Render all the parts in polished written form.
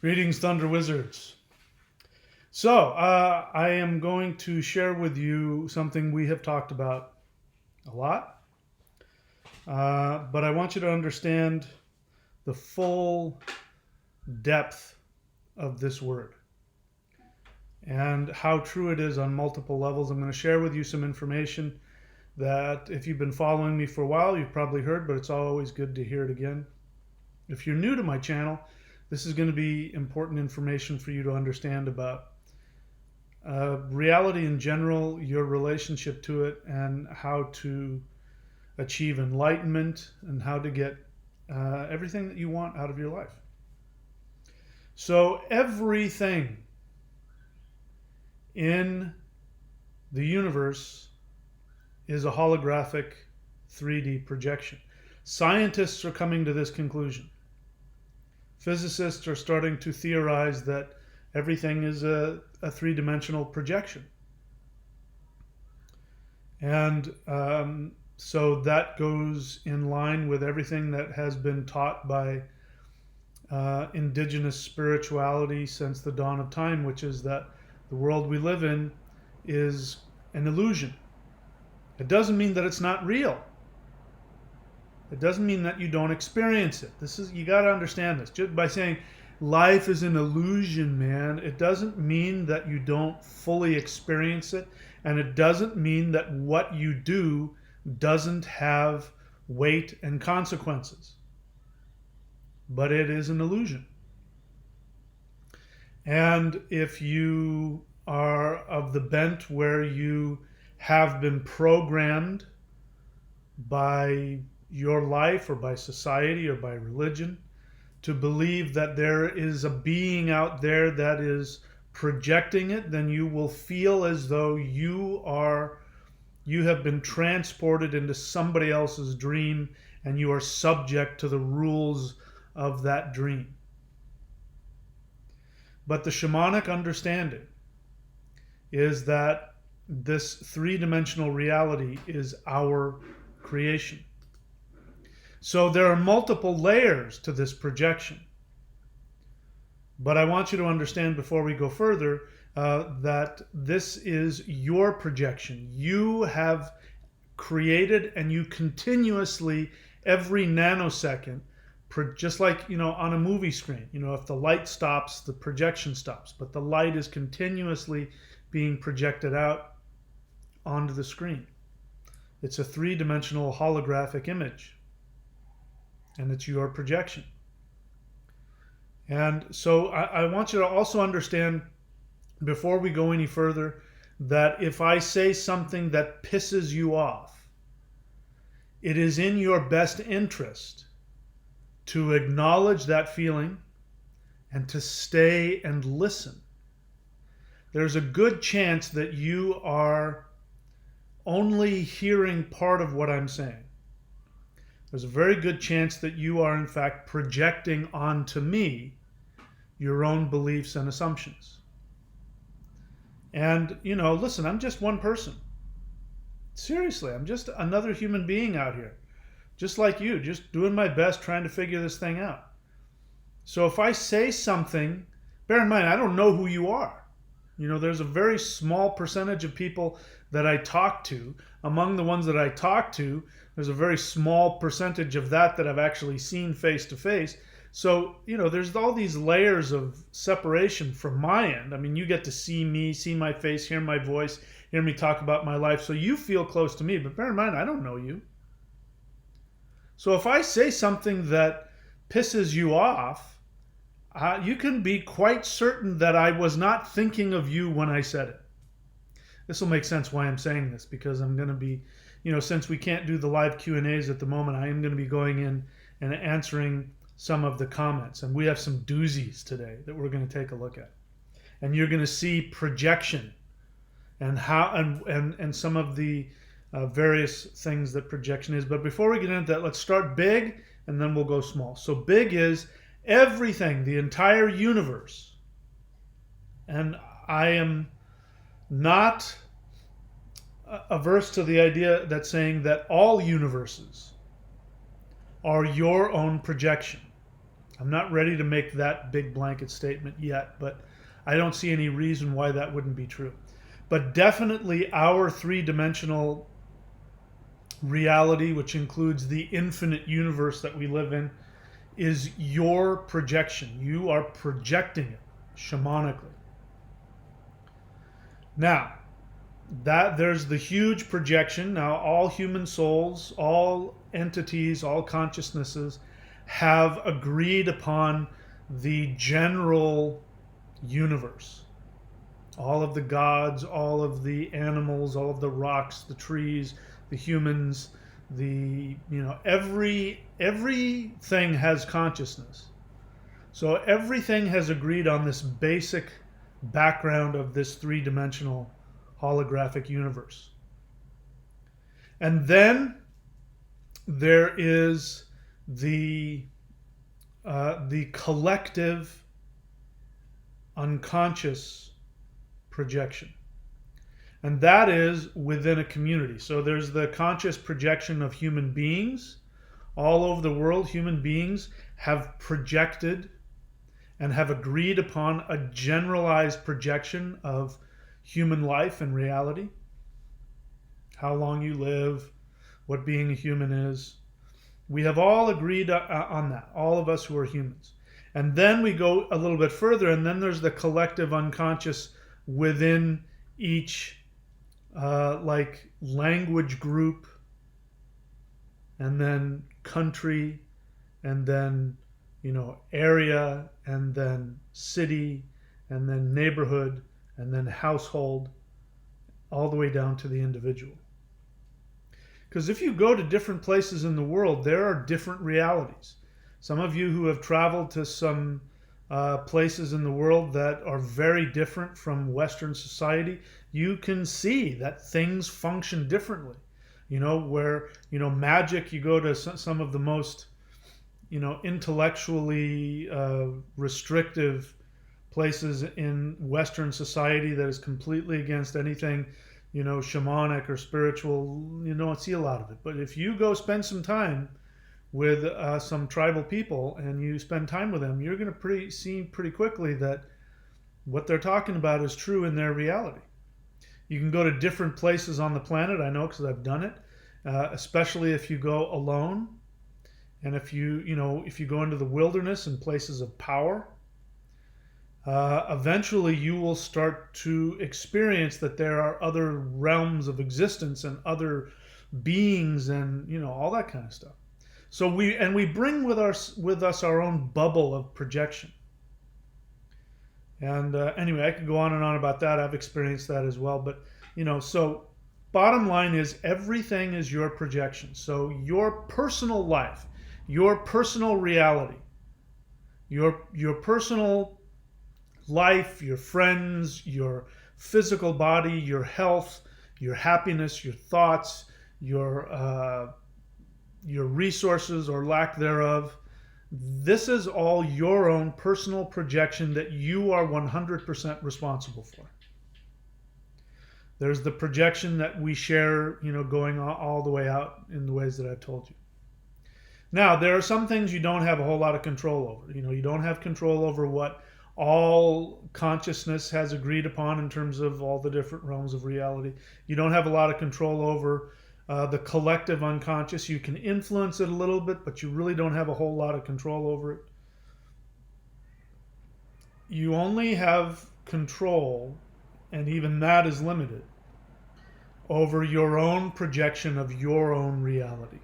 Greetings, Thunder Wizards. So, I am going to share with you something we have talked about a lot, but I want you to understand the full depth of this word and how true it is on multiple levels. I'm going to share with you some information that, if you've been following me for a while, you've probably heard, but it's always good to hear it again. If you're new to my channel, this is going to be important information for you to understand about reality in general, your relationship to it, and how to achieve enlightenment and how to get everything that you want out of your life. So, everything in the universe is a holographic 3D projection. Scientists are coming to this conclusion. Physicists are starting to theorize that everything is a three-dimensional projection. And so that goes in line with everything that has been taught by indigenous spirituality since the dawn of time, which is that the world we live in is an illusion. It doesn't mean that it's not real. It doesn't mean that you don't experience it. You got to understand this. Just by saying life is an illusion, man, it doesn't mean that you don't fully experience it, and it doesn't mean that what you do doesn't have weight and consequences. But it is an illusion. And if you are of the bent where you have been programmed by your life or by society or by religion to believe that there is a being out there that is projecting it, then you will feel as though you have been transported into somebody else's dream and you are subject to the rules of that dream. But the shamanic understanding is that this three-dimensional reality is our creation. So there are multiple layers to this projection. But I want you to understand before we go further that this is your projection. You have created, and you continuously, every nanosecond, just like on a movie screen, if the light stops, the projection stops, but the light is continuously being projected out onto the screen. It's a three-dimensional holographic image, and it's your projection. And so I want you to also understand, before we go any further, that if I say something that pisses you off, it is in your best interest to acknowledge that feeling and to stay and listen. There's a good chance that you are only hearing part of what I'm saying. There's a very good chance that you are, in fact, projecting onto me your own beliefs and assumptions. And, listen, I'm just one person. Seriously, I'm just another human being out here. Just like you, just doing my best trying to figure this thing out. So if I say something, bear in mind, I don't know who you are. There's a very small percentage of people that I talk to. Among the ones that I talk to, there's a very small percentage of that I've actually seen face to face. So, there's all these layers of separation from my end. I mean, you get to see me, see my face, hear my voice, hear me talk about my life. So you feel close to me, but bear in mind, I don't know you. So if I say something that pisses you off, you can be quite certain that I was not thinking of you when I said it. This will make sense why I'm saying this, because I'm going to be, since we can't do the live Q&As at the moment, I am going to be going in and answering some of the comments. And we have some doozies today that we're going to take a look at. And you're going to see projection and how and some of the various things that projection is. But before we get into that, let's start big and then we'll go small. So big is everything, the entire universe. And I am not averse to the idea that saying that all universes are your own projection. I'm not ready to make that big blanket statement yet, but I don't see any reason why that wouldn't be true. But definitely our three-dimensional reality, which includes the infinite universe that we live in, is your projection. You are projecting it shamanically. Now, that there's the huge projection. Now, all human souls, all entities, all consciousnesses have agreed upon the general universe. All of the gods, all of the animals, all of the rocks, the trees, the humans, everything has consciousness. So everything has agreed on this basic background of this three-dimensional holographic universe. And then there is the collective unconscious projection. And that is within a community. So there's the conscious projection of human beings. All over the world, human beings have projected and have agreed upon a generalized projection of human life and reality. How long you live, what being a human is. We have all agreed on that, all of us who are humans. And then we go a little bit further, and then there's the collective unconscious within each like language group, and then country, and then area, and then city, and then neighborhood, and then household, all the way down to the individual. Because if you go to different places in the world, there are different realities. Some of you who have traveled to some places in the world that are very different from Western society, you can see that things function differently. Where magic, you go to some of the most intellectually restrictive places in Western society that is completely against anything shamanic or spiritual. You don't see a lot of it. But if you go spend some time with some tribal people and you spend time with them, you're going to see pretty quickly that what they're talking about is true in their reality. You can go to different places on the planet. I know because I've done it, especially if you go alone, and if you go into the wilderness and places of power. Eventually you will start to experience that there are other realms of existence and other beings and all that kind of stuff. So we bring with us our own bubble of projection. And anyway, I could go on and on about that. I've experienced that as well. But so bottom line is everything is your projection. So your personal life, your personal reality, your personal life, your friends, your physical body, your health, your happiness, your thoughts, your resources or lack thereof. This is all your own personal projection that you are 100% responsible for. There's the projection that we share, going all the way out in the ways that I've told you. Now, there are some things you don't have a whole lot of control over. You don't have control over what all consciousness has agreed upon in terms of all the different realms of reality. You don't have a lot of control over the collective unconscious. You can influence it a little bit, but you really don't have a whole lot of control over it. You only have control, and even that is limited, over your own projection of your own reality.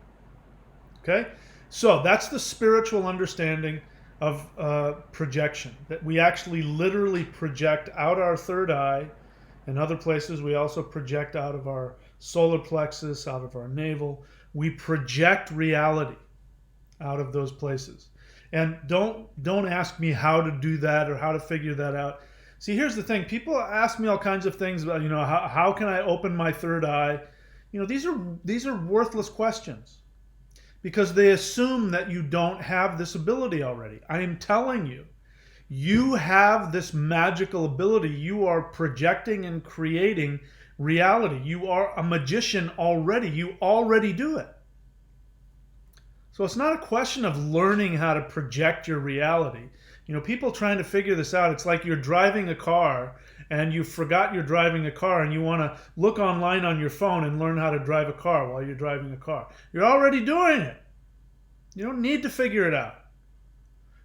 Okay? So that's the spiritual understanding of projection, that we actually literally project out our third eye. In other places, we also project out of our solar plexus, out of our navel. We project reality out of those places. And don't ask me how to do that or how to figure that out. See, here's the thing. People ask me all kinds of things about, how can I open my third eye? These are worthless questions, because they assume that you don't have this ability already. I am telling you, you have this magical ability. You are projecting and creating reality. You are a magician already. You already do it. So it's not a question of learning how to project your reality. You know, people trying to figure this out, it's like you're driving a car and you forgot you're driving a car and you want to look online on your phone and learn how to drive a car while you're driving a car. You're already doing it. You don't need to figure it out.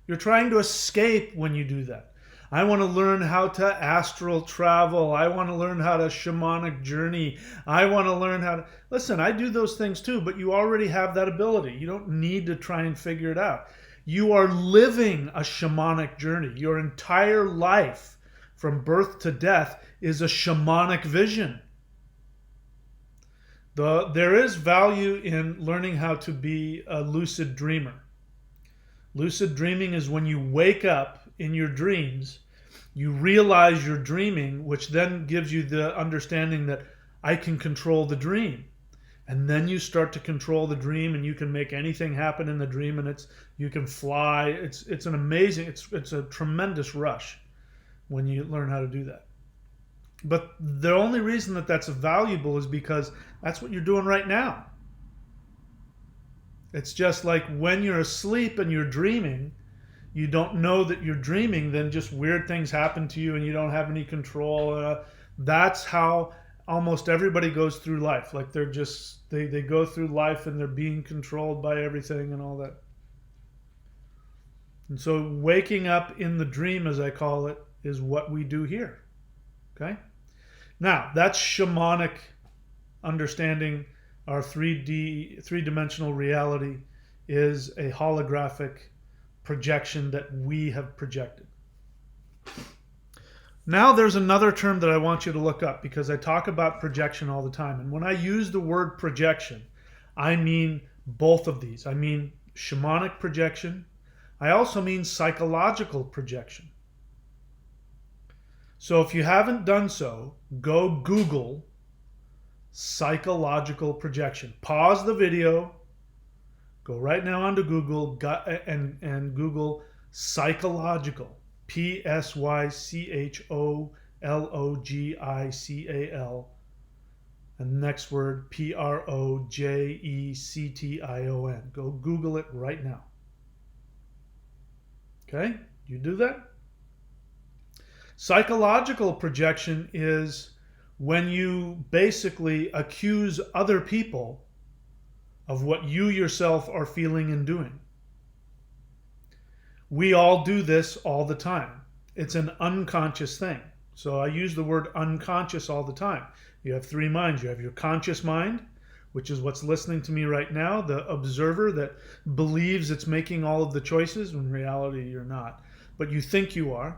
You're trying to escape when you do that. I want to learn how to astral travel. I want to learn how to shamanic journey. I want to learn how to... Listen, I do those things too, but you already have that ability. You don't need to try and figure it out. You are living a shamanic journey. Your entire life, from birth to death, is a shamanic vision. There is value in learning how to be a lucid dreamer. Lucid dreaming is when you wake up in your dreams, you realize you're dreaming, which then gives you the understanding that I can control the dream. And then you start to control the dream, and you can make anything happen in the dream, and you can fly. It's an amazing, it's a tremendous rush when you learn how to do that. But the only reason that that's valuable is because that's what you're doing right now. It's just like when you're asleep and you're dreaming, you don't know that you're dreaming, then just weird things happen to you and you don't have any control. That's how almost everybody goes through life. Like they go through life and they're being controlled by everything and all that. And so waking up in the dream, as I call it, is what we do here. Okay? Now, that's shamanic understanding. Our three-dimensional reality is a holographic projection that we have projected. Now there's another term that I want you to look up, because I talk about projection all the time. And when I use the word projection, I mean both of these. I mean shamanic projection. I also mean psychological projection. So if you haven't done so, go Google psychological projection. Pause the video, go right now onto Google and Google psychological, Psychological, and the next word Projection. Go Google it right now. Okay, you do that? Psychological projection is when you basically accuse other people of what you yourself are feeling and doing. We all do this all the time. It's an unconscious thing. So I use the word unconscious all the time. You have three minds. You have your conscious mind, which is what's listening to me right now, the observer that believes it's making all of the choices. In reality, you're not, but you think you are.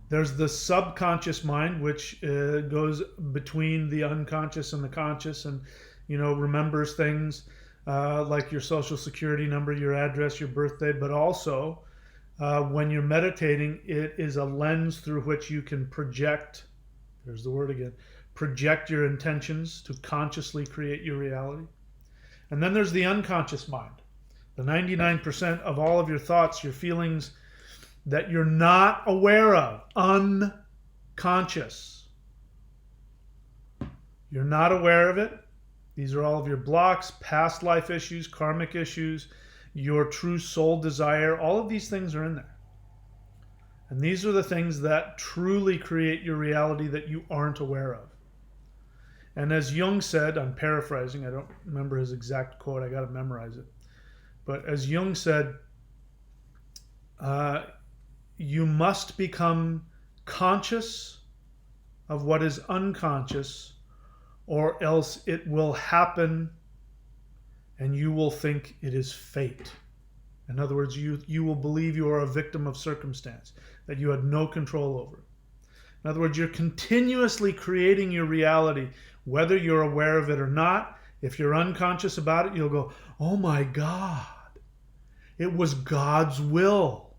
There's the subconscious mind, which goes between the unconscious and the conscious, and remembers things like your social security number, your address, your birthday. But also, when you're meditating, it is a lens through which you can project. There's the word again. Project your intentions to consciously create your reality. And then there's the unconscious mind, the 99% of all of your thoughts, your feelings, that you're not aware of, unconscious. You're not aware of it. These are all of your blocks, past life issues, karmic issues, your true soul desire. All of these things are in there. And these are the things that truly create your reality that you aren't aware of. And as Jung said, I'm paraphrasing, I don't remember his exact quote, I got to memorize it. But as Jung said, you must become conscious of what is unconscious, or else it will happen and you will think it is fate. In other words, you will believe you are a victim of circumstance, that you had no control over. In other words, you're continuously creating your reality, whether you're aware of it or not. If you're unconscious about it, you'll go, oh my God, it was God's will.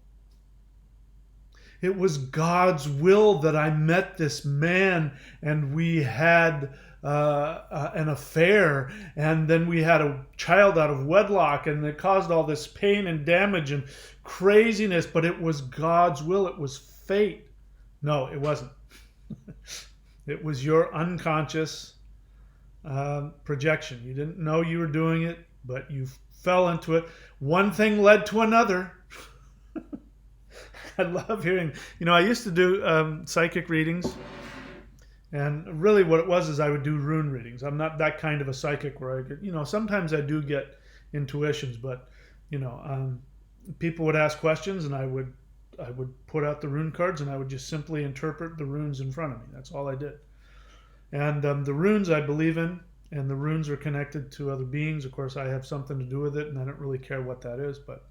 It was God's will that I met this man and we had an affair, and then we had a child out of wedlock, and it caused all this pain and damage and craziness, but it was God's will. It was fate. No, it wasn't. It was your unconscious projection. You didn't know you were doing it. but you fell into it. One thing led to another. I love hearing, I used to do psychic readings. And really what it was is I would do rune readings. I'm not that kind of a psychic where I could, sometimes I do get intuitions, but, people would ask questions and I would put out the rune cards and I would just simply interpret the runes in front of me. That's all I did. And the runes I believe in, and the runes are connected to other beings. Of course, I have something to do with it, and I don't really care what that is. But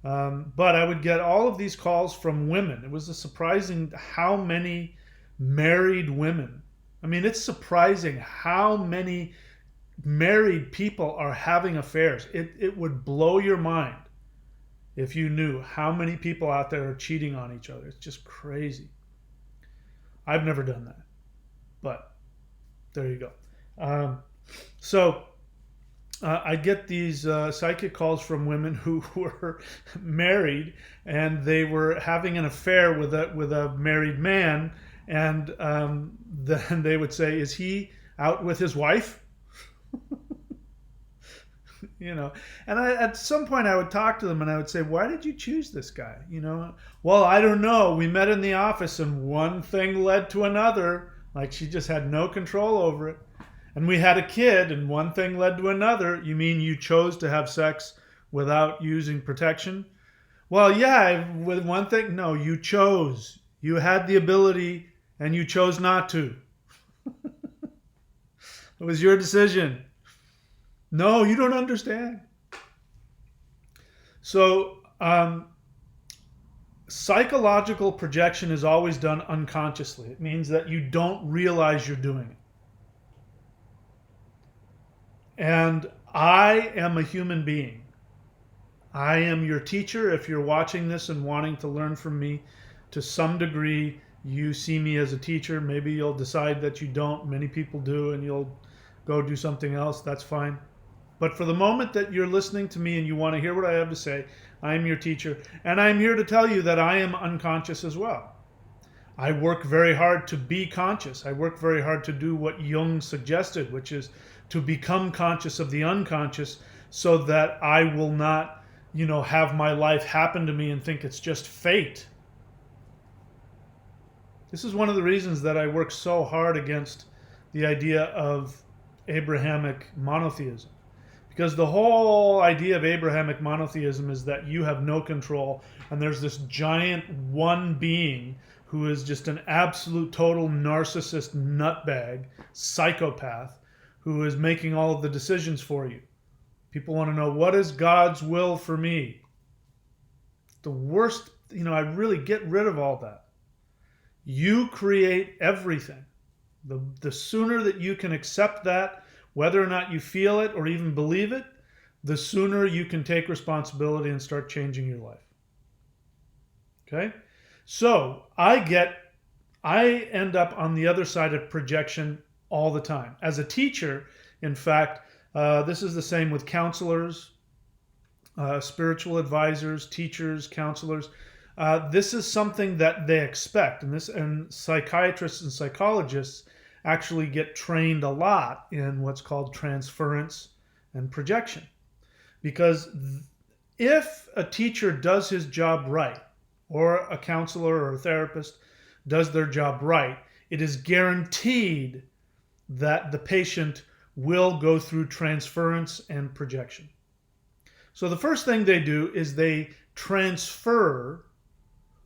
I would get all of these calls from women. It was surprising how many married women. I mean, it's surprising how many married people are having affairs. It would blow your mind if you knew how many people out there are cheating on each other. It's just crazy. I've never done that. But there you go. I get these psychic calls from women who were married and they were having an affair with a married man, and then they would say, "Is he out with his wife?" And at some point I would talk to them and I would say, "Why did you choose this guy?" Well, I don't know. We met in the office and one thing led to another. Like she just had no control over it. And we had a kid and one thing led to another. You mean you chose to have sex without using protection? Well, yeah, with one thing. No, you chose. You had the ability and you chose not to. It was your decision. No, you don't understand. So, psychological projection is always done unconsciously. It means that you don't realize you're doing it. And I am a human being. I am your teacher. If you're watching this and wanting to learn from me to some degree, you see me as a teacher. Maybe you'll decide that you don't. Many people do, and you'll go do something else. That's fine. But for the moment that you're listening to me and you want to hear what I have to say, I am your teacher. And I'm here to tell you that I am unconscious as well. I work very hard to be conscious. I work very hard to do what Jung suggested, which is to become conscious of the unconscious so that I will not, have my life happen to me and think it's just fate. This is one of the reasons that I work so hard against the idea of Abrahamic monotheism. Because the whole idea of Abrahamic monotheism is that you have no control and there's this giant one being who is just an absolute total narcissist nutbag, psychopath, who is making all of the decisions for you. People want to know, what is God's will for me? The worst, I really get rid of all that. You create everything. The sooner that you can accept that, whether or not you feel it or even believe it, the sooner you can take responsibility and start changing your life. Okay? So I end up on the other side of projection all the time. As a teacher, in fact, this is the same with counselors, spiritual advisors, teachers, counselors. This is something that they expect, and psychiatrists and psychologists actually get trained a lot in what's called transference and projection. Because if a teacher does his job right, or a counselor or a therapist does their job right, it is guaranteed that the patient will go through transference and projection. So the first thing they do is they transfer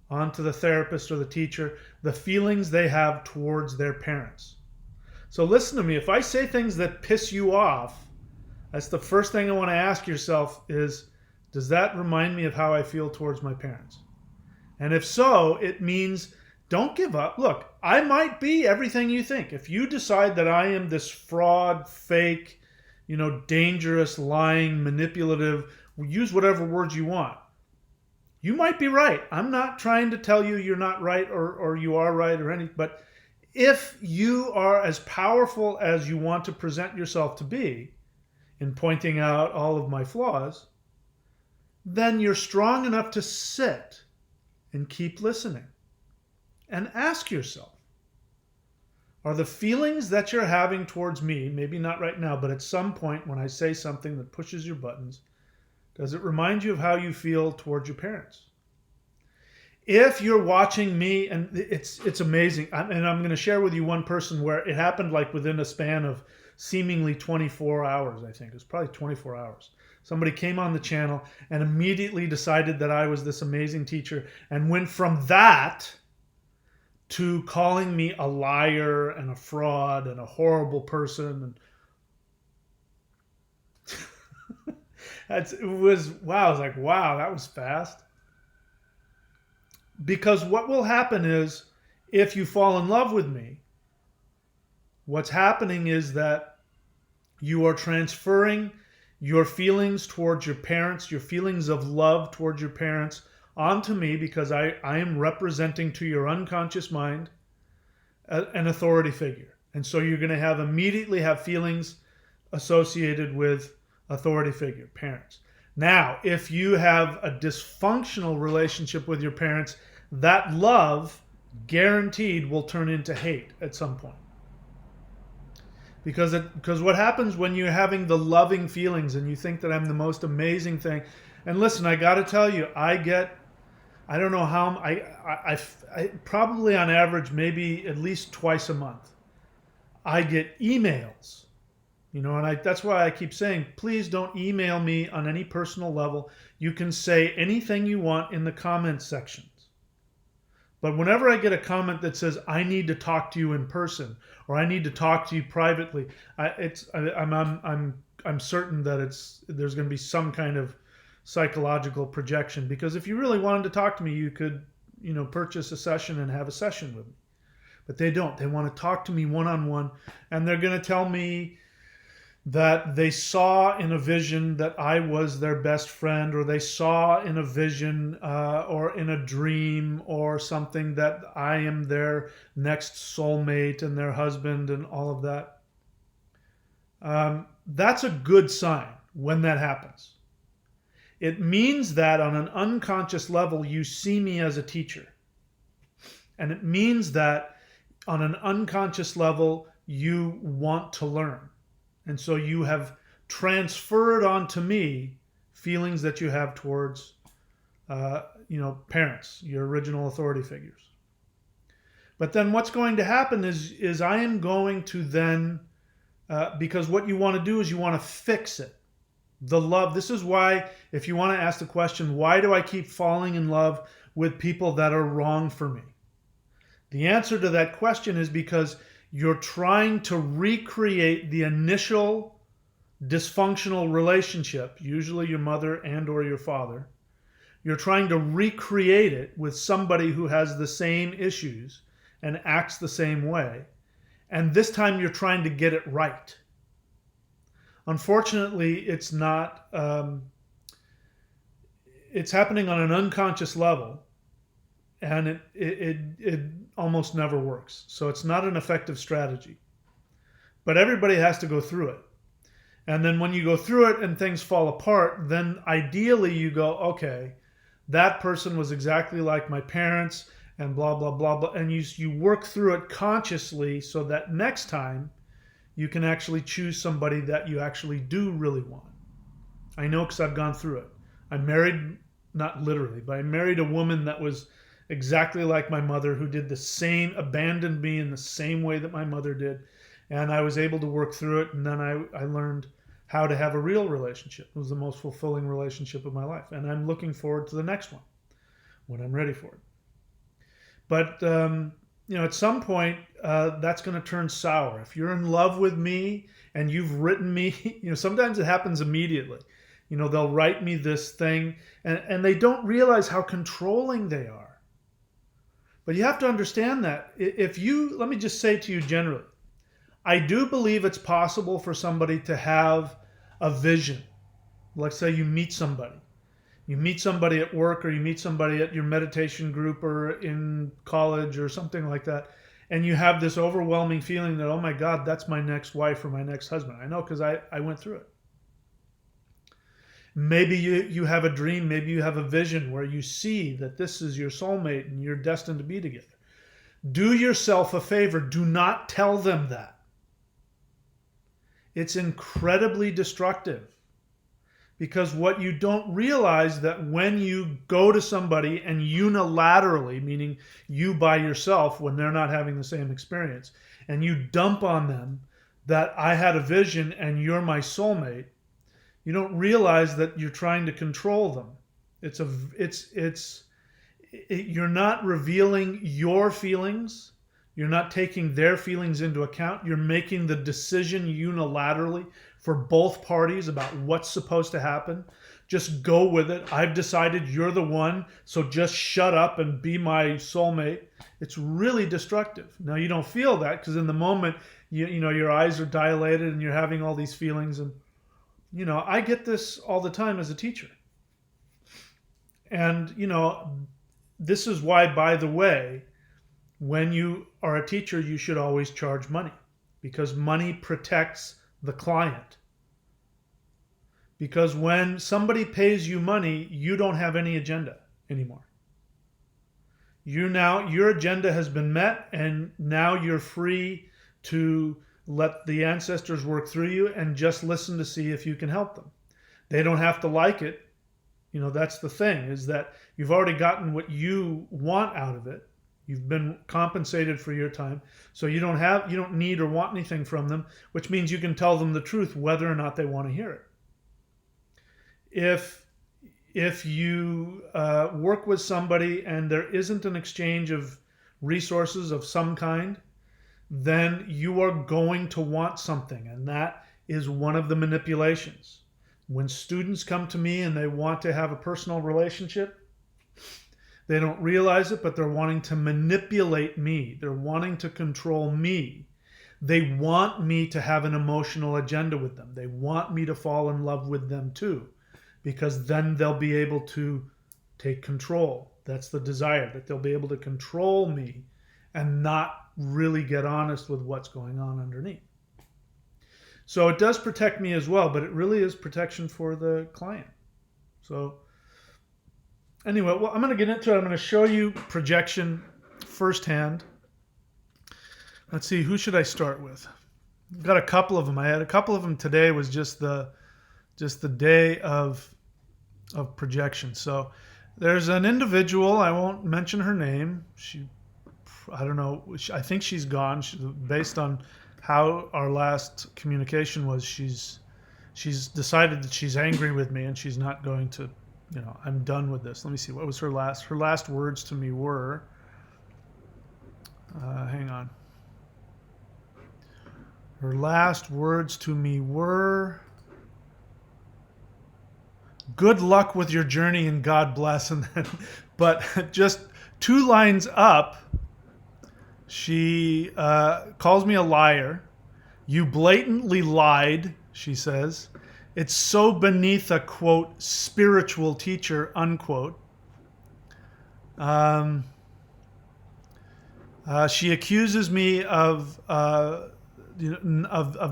onto the therapist or the teacher the feelings they have towards their parents. So listen to me. If I say things that piss you off, that's the first thing I want to ask yourself is, does that remind me of how I feel towards my parents? And if so, it means don't give up. Look, I might be everything you think. If you decide that I am this fraud, fake, dangerous, lying, manipulative, use whatever words you want. You might be right. I'm not trying to tell you you're not right or you are right or anything. But if you are as powerful as you want to present yourself to be in pointing out all of my flaws, then you're strong enough to sit and keep listening and ask yourself, Are the feelings that you're having towards me, maybe not right now, but at some point when I say something that pushes your buttons, does it remind you of how you feel towards your parents? If you're watching me, and it's amazing, and I'm going to share with you one person where it happened like within a span of seemingly 24 hours, I think. It was probably 24 hours. Somebody came on the channel and immediately decided that I was this amazing teacher and went from that to calling me a liar and a fraud and a horrible person. And it was, wow, I was like, wow, that was fast. Because what will happen is, if you fall in love with me, what's happening is that you are transferring your feelings towards your parents, your feelings of love towards your parents, onto me, because I am representing to your unconscious mind an authority figure. And so you're going to immediately have feelings associated with authority figure, parents. Now, if you have a dysfunctional relationship with your parents, that love guaranteed will turn into hate at some point. Because what happens when you're having the loving feelings and you think that I'm the most amazing thing, and listen, I got to tell you, I don't know how, I probably on average maybe at least twice a month, I get emails. And that's why I keep saying, please don't email me on any personal level. You can say anything you want in the comments sections. But whenever I get a comment that says, I need to talk to you in person, or I need to talk to you privately, I'm certain that there's going to be some kind of psychological projection. Because if you really wanted to talk to me, you could, purchase a session and have a session with me. But they don't. They want to talk to me one-on-one, and they're going to tell me that they saw in a vision that I was their best friend, or they saw in a vision or in a dream or something that I am their next soulmate and their husband and all of that. That's a good sign when that happens. It means that on an unconscious level, you see me as a teacher. And it means that on an unconscious level, you want to learn. And so you have transferred onto me feelings that you have towards, parents, your original authority figures. But then what's going to happen is I am going to then, because what you want to do is you want to fix it. The love. This is why, if you want to ask the question, why do I keep falling in love with people that are wrong for me? The answer to that question is because you're trying to recreate the initial dysfunctional relationship, usually your mother and or your father. You're trying to recreate it with somebody who has the same issues and acts the same way. And this time you're trying to get it right. Unfortunately, it's not, it's happening on an unconscious level. And it almost never works. So it's not an effective strategy. But everybody has to go through it. And then when you go through it and things fall apart, then ideally you go, okay, that person was exactly like my parents and blah, blah, blah, blah. And you work through it consciously so that next time you can actually choose somebody that you actually do really want. I know, because I've gone through it. I married, not literally, but I married a woman that was exactly like my mother, who did the same, abandoned me in the same way that my mother did. And I was able to work through it. And then I learned how to have a real relationship. It was the most fulfilling relationship of my life. And I'm looking forward to the next one when I'm ready for it. But, at some point, that's going to turn sour. If you're in love with me and you've written me, sometimes it happens immediately. They'll write me this thing and they don't realize how controlling they are. But you have to understand that let me just say to you generally, I do believe it's possible for somebody to have a vision. Let's say you meet somebody. You meet somebody at work, or you meet somebody at your meditation group or in college or something like that. And you have this overwhelming feeling that, oh my God, that's my next wife or my next husband. I know, because I went through it. Maybe you have a dream, maybe you have a vision where you see that this is your soulmate and you're destined to be together. Do yourself a favor. Do not tell them that. It's incredibly destructive. Because what you don't realize that when you go to somebody and unilaterally, meaning you by yourself when they're not having the same experience, and you dump on them that I had a vision and you're my soulmate, you don't realize that you're trying to control them. You're not revealing your feelings. You're not taking their feelings into account. You're making the decision unilaterally for both parties about what's supposed to happen. Just go with it. I've decided you're the one, so just shut up and be my soulmate. It's really destructive. Now, you don't feel that because in the moment, you know, your eyes are dilated and you're having all these feelings. And, you know, I get this all the time as a teacher. And, you know, this is why, by the way, when you are a teacher, you should always charge money because money protects the client. Because when somebody pays you money, you don't have any agenda anymore. Your agenda has been met, and now you're free to let the ancestors work through you and just listen to see if you can help them. They don't have to like it. You know, that's the thing, is that you've already gotten what you want out of it. You've been compensated for your time, so you don't need or want anything from them, which means you can tell them the truth whether or not they want to hear it. If you work with somebody and there isn't an exchange of resources of some kind, then you are going to want something, and that is one of the manipulations. When students come to me and they want to have a personal relationship, they don't realize it, but they're wanting to manipulate me. They're wanting to control me. They want me to have an emotional agenda with them. They want me to fall in love with them too, because then they'll be able to take control. That's the desire, that they'll be able to control me and not really get honest with what's going on underneath. So it does protect me as well, but it really is protection for the client. So anyway, well, I'm going to get into it. I'm going to show you projection firsthand. Let's see, who should I start with? I've got a couple of them. I had a couple of them today. Was just the day of projection. So there's an individual. I won't mention her name. I don't know. I think she's gone. Based on how our last communication was, she's decided that she's angry with me and she's not going to. You know, I'm done with this. Let me see. What was her last words to me were, hang on. Her last words to me were, good luck with your journey and God bless. And then, but just 2 lines up, she calls me a liar. You blatantly lied, she says. It's so beneath a, quote, spiritual teacher, unquote. She accuses me of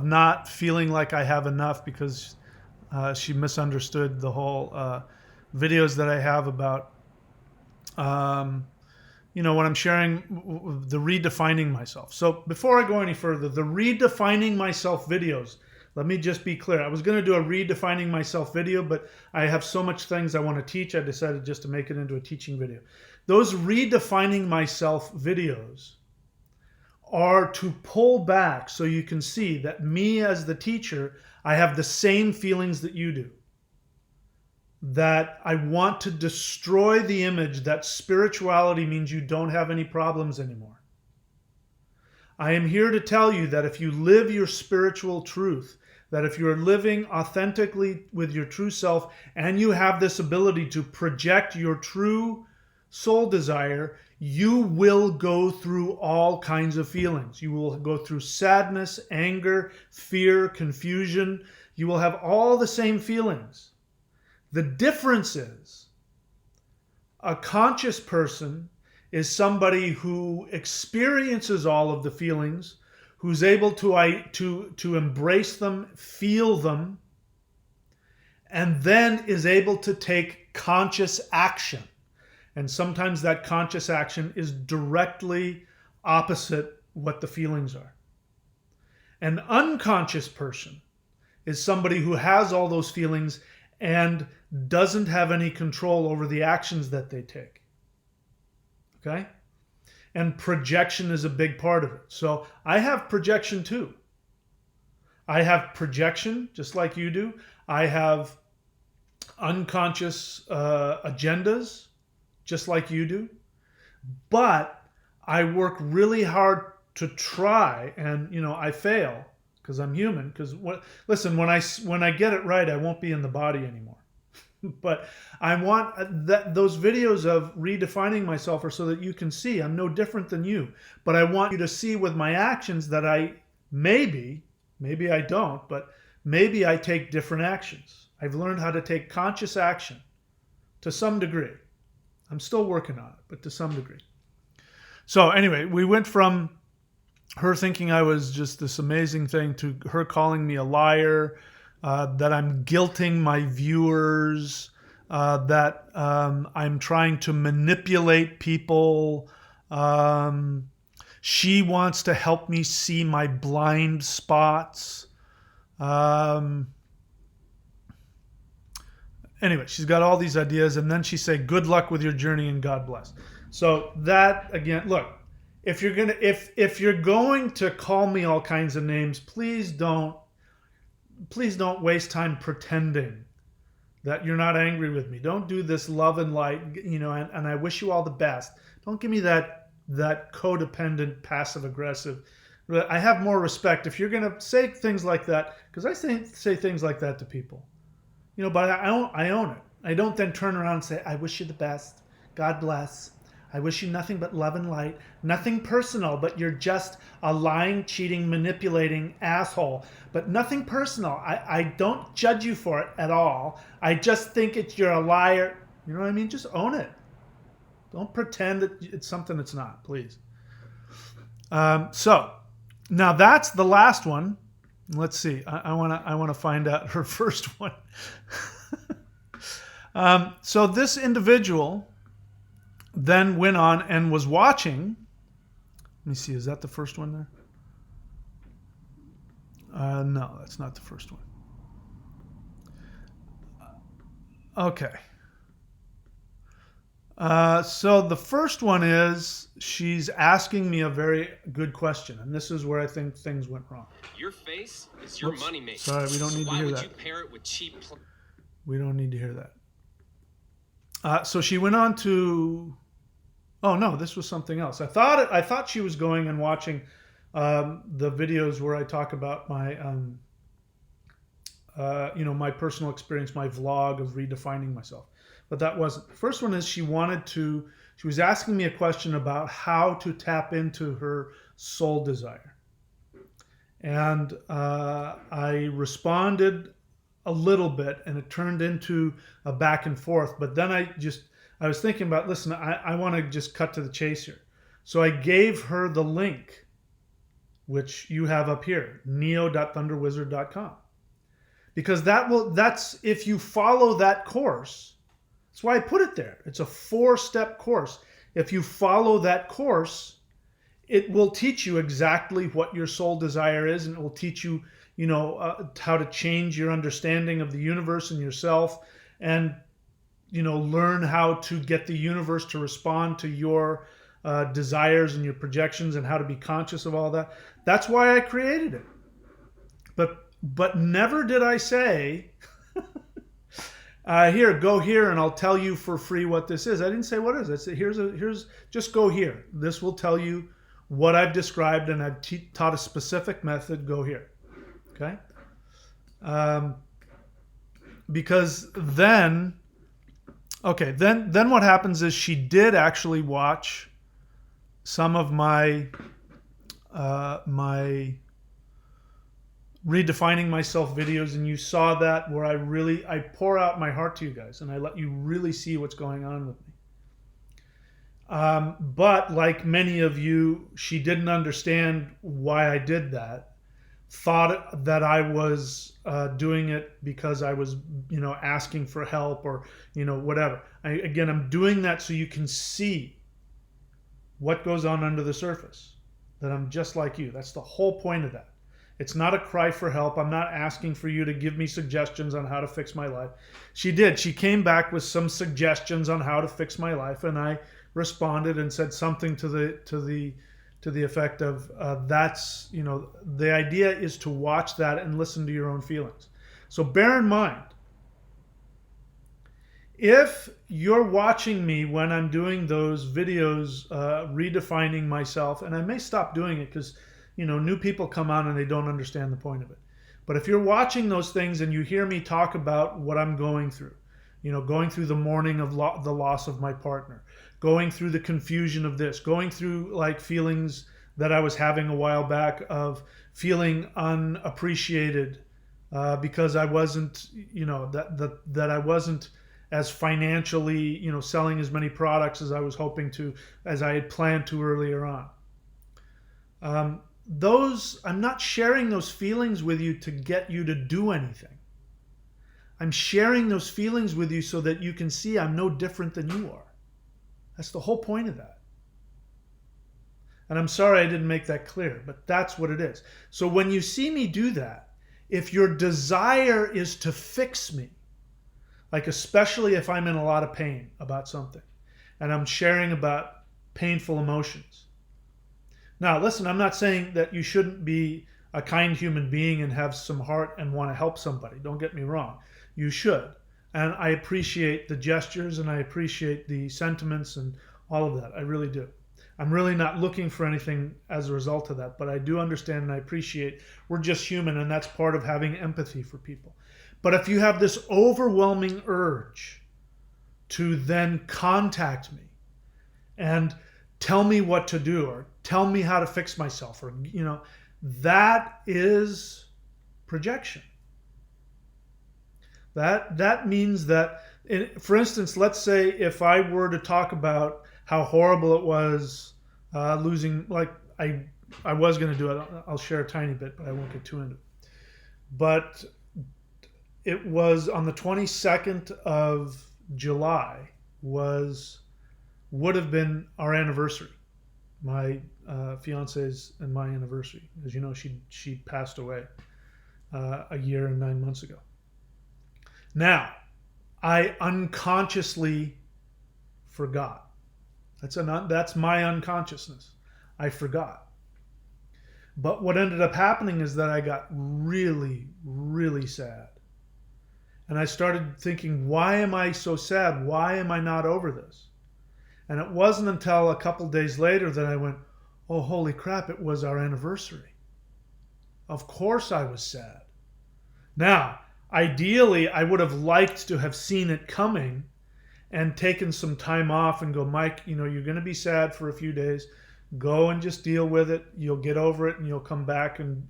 not feeling like I have enough because she misunderstood the whole videos that I have about, when I'm sharing the redefining myself. So before I go any further, the redefining myself videos, let me just be clear. I was going to do a redefining myself video, but I have so much things I want to teach, I decided just to make it into a teaching video. Those redefining myself videos are to pull back so you can see that me as the teacher, I have the same feelings that you do. That I want to destroy the image that spirituality means you don't have any problems anymore. I am here to tell you that if you live your spiritual truth, that if you're living authentically with your true self and you have this ability to project your true soul desire, you will go through all kinds of feelings. You will go through sadness, anger, fear, confusion. You will have all the same feelings. The difference is a conscious person is somebody who experiences all of the feelings, who's able to embrace them, feel them, and then is able to take conscious action. And sometimes that conscious action is directly opposite what the feelings are. An unconscious person is somebody who has all those feelings and doesn't have any control over the actions that they take. Okay? And projection is a big part of it. So I have projection too. I have projection just like you do. I have unconscious agendas just like you do. But I work really hard to try, and I fail because I'm human. Because listen, when I get it right, I won't be in the body anymore. But I want those videos of redefining myself are so that you can see I'm no different than you. But I want you to see with my actions that I maybe I don't, but maybe I take different actions. I've learned how to take conscious action to some degree. I'm still working on it, but to some degree. So anyway, we went from her thinking I was just this amazing thing to her calling me a liar, that I'm guilting my viewers, that I'm trying to manipulate people. She wants to help me see my blind spots. Anyway, she's got all these ideas, and then she said, "Good luck with your journey and God bless." So that again, look, if you're going to call me all kinds of names, please don't waste time pretending that you're not angry with me. Don't do this love and light, and I wish you all the best. Don't give me that codependent, passive aggressive. I have more respect if you're going to say things like that, because I say things like that to people. But I own it. I don't then turn around and say, "I wish you the best. God bless. I wish you nothing but love and light. Nothing personal, but you're just a lying, cheating, manipulating asshole. But nothing personal. I don't judge you for it at all. I just think you're a liar." You know what I mean? Just own it. Don't pretend that it's something it's not, please. So now that's the last one. Let's see. I want to find out her first one. So this individual then went on and was watching. Let me see. Is that the first one there? No, that's not the first one. Okay. So the first one is she's asking me a very good question, and this is where I think things went wrong. Your face is your money maker. Sorry, we don't need to hear that. Why would you pair it with cheap? We don't need to hear that. So she went on to. Oh no, this was something else. I thought she was going and watching the videos where I talk about my my personal experience, my vlog of redefining myself. But that wasn't. The first one is she was asking me a question about how to tap into her soul desire. And I responded a little bit, and it turned into a back and forth. But then I was thinking about, listen, I want to just cut to the chase here. So I gave her the link, which you have up here, neo.thunderwizard.com. Because that's if you follow that course. That's why I put it there. It's a 4-step course. If you follow that course, it will teach you exactly what your soul desire is, and it will teach you, how to change your understanding of the universe and yourself, and learn how to get the universe to respond to your desires and your projections, and how to be conscious of all that. That's why I created it. But never did I say, here, go here and I'll tell you for free what this is. I didn't say what it is. I said, here's just go here. This will tell you what I've described, and I've taught a specific method. Go here. Okay? Because then what happens is she did actually watch some of my redefining myself videos, and you saw that where I pour out my heart to you guys, and I let you really see what's going on with me. But like many of you, she didn't understand why I did that. Thought that I was doing it because I was, asking for help or, whatever. I'm doing that so you can see what goes on under the surface. that I'm just like you. That's the whole point of that. It's not a cry for help. I'm not asking for you to give me suggestions on how to fix my life. She did. She came back with some suggestions on how to fix my life, and I responded and said something to the effect of that's, the idea is to watch that and listen to your own feelings. So bear in mind, if you're watching me when I'm doing those videos, redefining myself, and I may stop doing it because, new people come on and they don't understand the point of it. But if you're watching those things and you hear me talk about what I'm going through, going through the mourning of the loss of my partner, going through the confusion of this, going through like feelings that I was having a while back of feeling unappreciated because I wasn't, that I wasn't as financially, selling as many products as I was hoping to, as I had planned to earlier on. I'm not sharing those feelings with you to get you to do anything. I'm sharing those feelings with you so that you can see I'm no different than you are. That's the whole point of that. And I'm sorry I didn't make that clear, but that's what it is. So when you see me do that, if your desire is to fix me, like especially if I'm in a lot of pain about something and I'm sharing about painful emotions. Now, listen, I'm not saying that you shouldn't be a kind human being and have some heart and want to help somebody. Don't get me wrong. You should. And I appreciate the gestures and I appreciate the sentiments and all of that. I really do. I'm really not looking for anything as a result of that, but I do understand and I appreciate we're just human, and that's part of having empathy for people. But if you have this overwhelming urge to then contact me and tell me what to do or tell me how to fix myself, or, that is projection. That means that, for instance, let's say if I were to talk about how horrible it was losing, like I was going to do it. I'll share a tiny bit, but I won't get too into it. But it was on the 22nd of July would have been our anniversary, my fiance's and my anniversary. As you know, she passed away a year and 9 months ago. Now, I unconsciously forgot. That's my unconsciousness. I forgot. But what ended up happening is that I got really, really sad. And I started thinking, why am I so sad? Why am I not over this? And it wasn't until a couple days later that I went, oh, holy crap, it was our anniversary. Of course I was sad. Now, ideally, I would have liked to have seen it coming and taken some time off and go, Mike, you're going to be sad for a few days. Go and just deal with it. You'll get over it and you'll come back and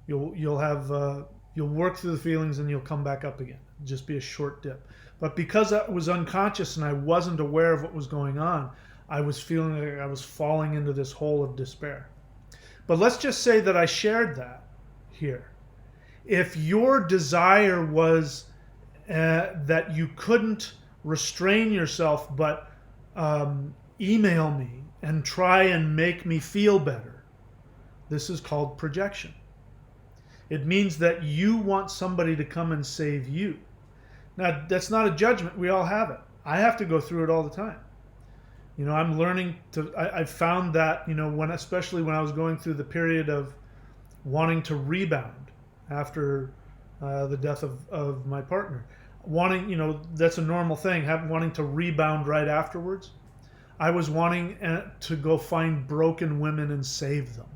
you'll work through the feelings and you'll come back up again. It'll just be a short dip. But because I was unconscious and I wasn't aware of what was going on, I was feeling like I was falling into this hole of despair. But let's just say that I shared that here. If your desire was that you couldn't restrain yourself but email me and try and make me feel better, this is called projection. It means that you want somebody to come and save you. Now, that's not a judgment. We all have it. I have to go through it all the time. I'm learning to, I found that, especially when I was going through the period of wanting to rebound after the death of my partner. That's a normal thing, wanting to rebound right afterwards. I was wanting to go find broken women and save them.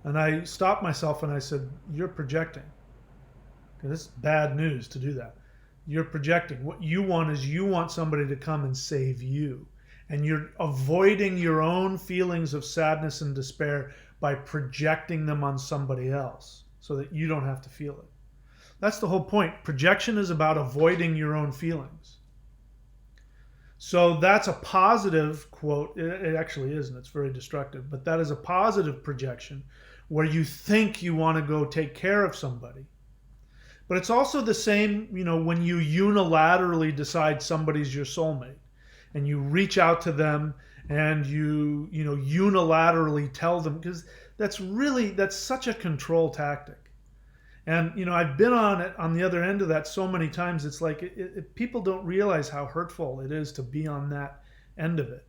And I stopped myself and I said, you're projecting. This is bad news to do that. You're projecting. What you want is you want somebody to come and save you. And you're avoiding your own feelings of sadness and despair by projecting them on somebody else so that you don't have to feel it. That's the whole point. Projection is about avoiding your own feelings. So that's a positive quote. It actually isn't. It's very destructive. But that is a positive projection where you think you want to go take care of somebody. But it's also the same, when you unilaterally decide somebody's your soulmate and you reach out to them and you know, unilaterally tell them, because that's such a control tactic. And you know, I've been on it on the other end of that so many times. It's like people don't realize how hurtful it is to be on that end of it.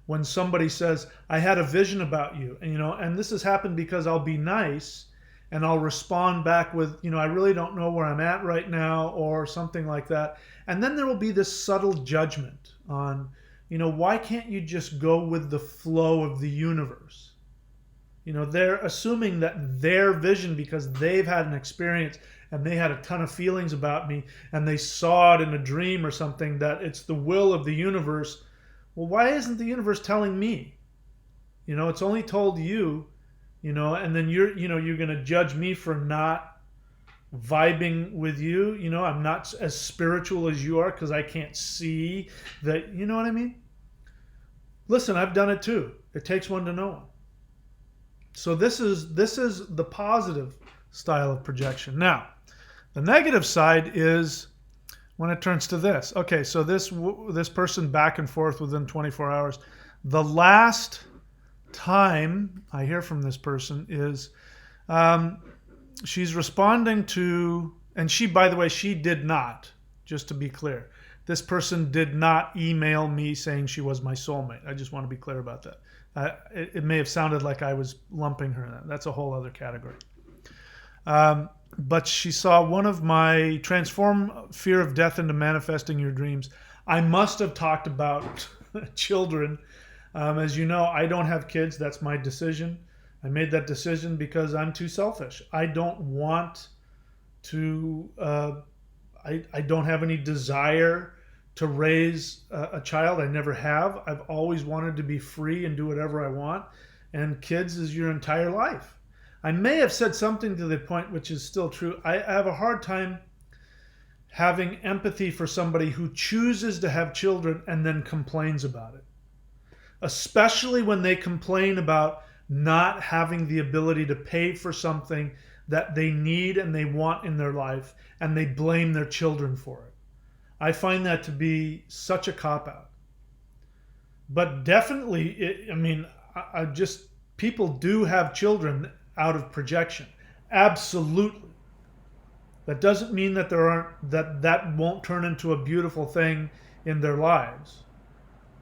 When somebody says, "I had a vision about you," and you know, and this has happened because I'll be nice and I'll respond back with, you know, "I really don't know where I'm at right now," or something like that. And then there will be this subtle judgment on, you know, why can't you just go with the flow of the universe? You know, they're assuming that their vision, because they've had an experience and they had a ton of feelings about me and they saw it in a dream or something, that it's the will of the universe. Well, why isn't the universe telling me? You know, it's only told you, you know, and then you're going to judge me for not vibing with you. You know, I'm not as spiritual as you are because I can't see that, you know what I mean? Listen, I've done it too. It takes one to know one. So this is the positive style of projection. Now, the negative side is when it turns to this. Okay, so this person back and forth within 24 hours. The last time I hear from this person is she's responding to, and she, by the way, she did not, just to be clear, this person did not email me saying she was my soulmate. I just want to be clear about that. It may have sounded like I was lumping her in that. That's a whole other category. But she saw one of my transform fear of death into manifesting your dreams. I must have talked about children. As you know, I don't have kids. That's my decision. I made that decision because I'm too selfish. I don't want to, I don't have any desire to raise a child. I never have. I've always wanted to be free and do whatever I want. And kids is your entire life. I may have said something to the point which is still true. I have a hard time having empathy for somebody who chooses to have children and then complains about it. Especially when they complain about not having the ability to pay for something that they need and they want in their life, and they blame their children for it. I find that to be such a cop-out. But definitely, people do have children out of projection. Absolutely. That doesn't mean that that won't turn into a beautiful thing in their lives,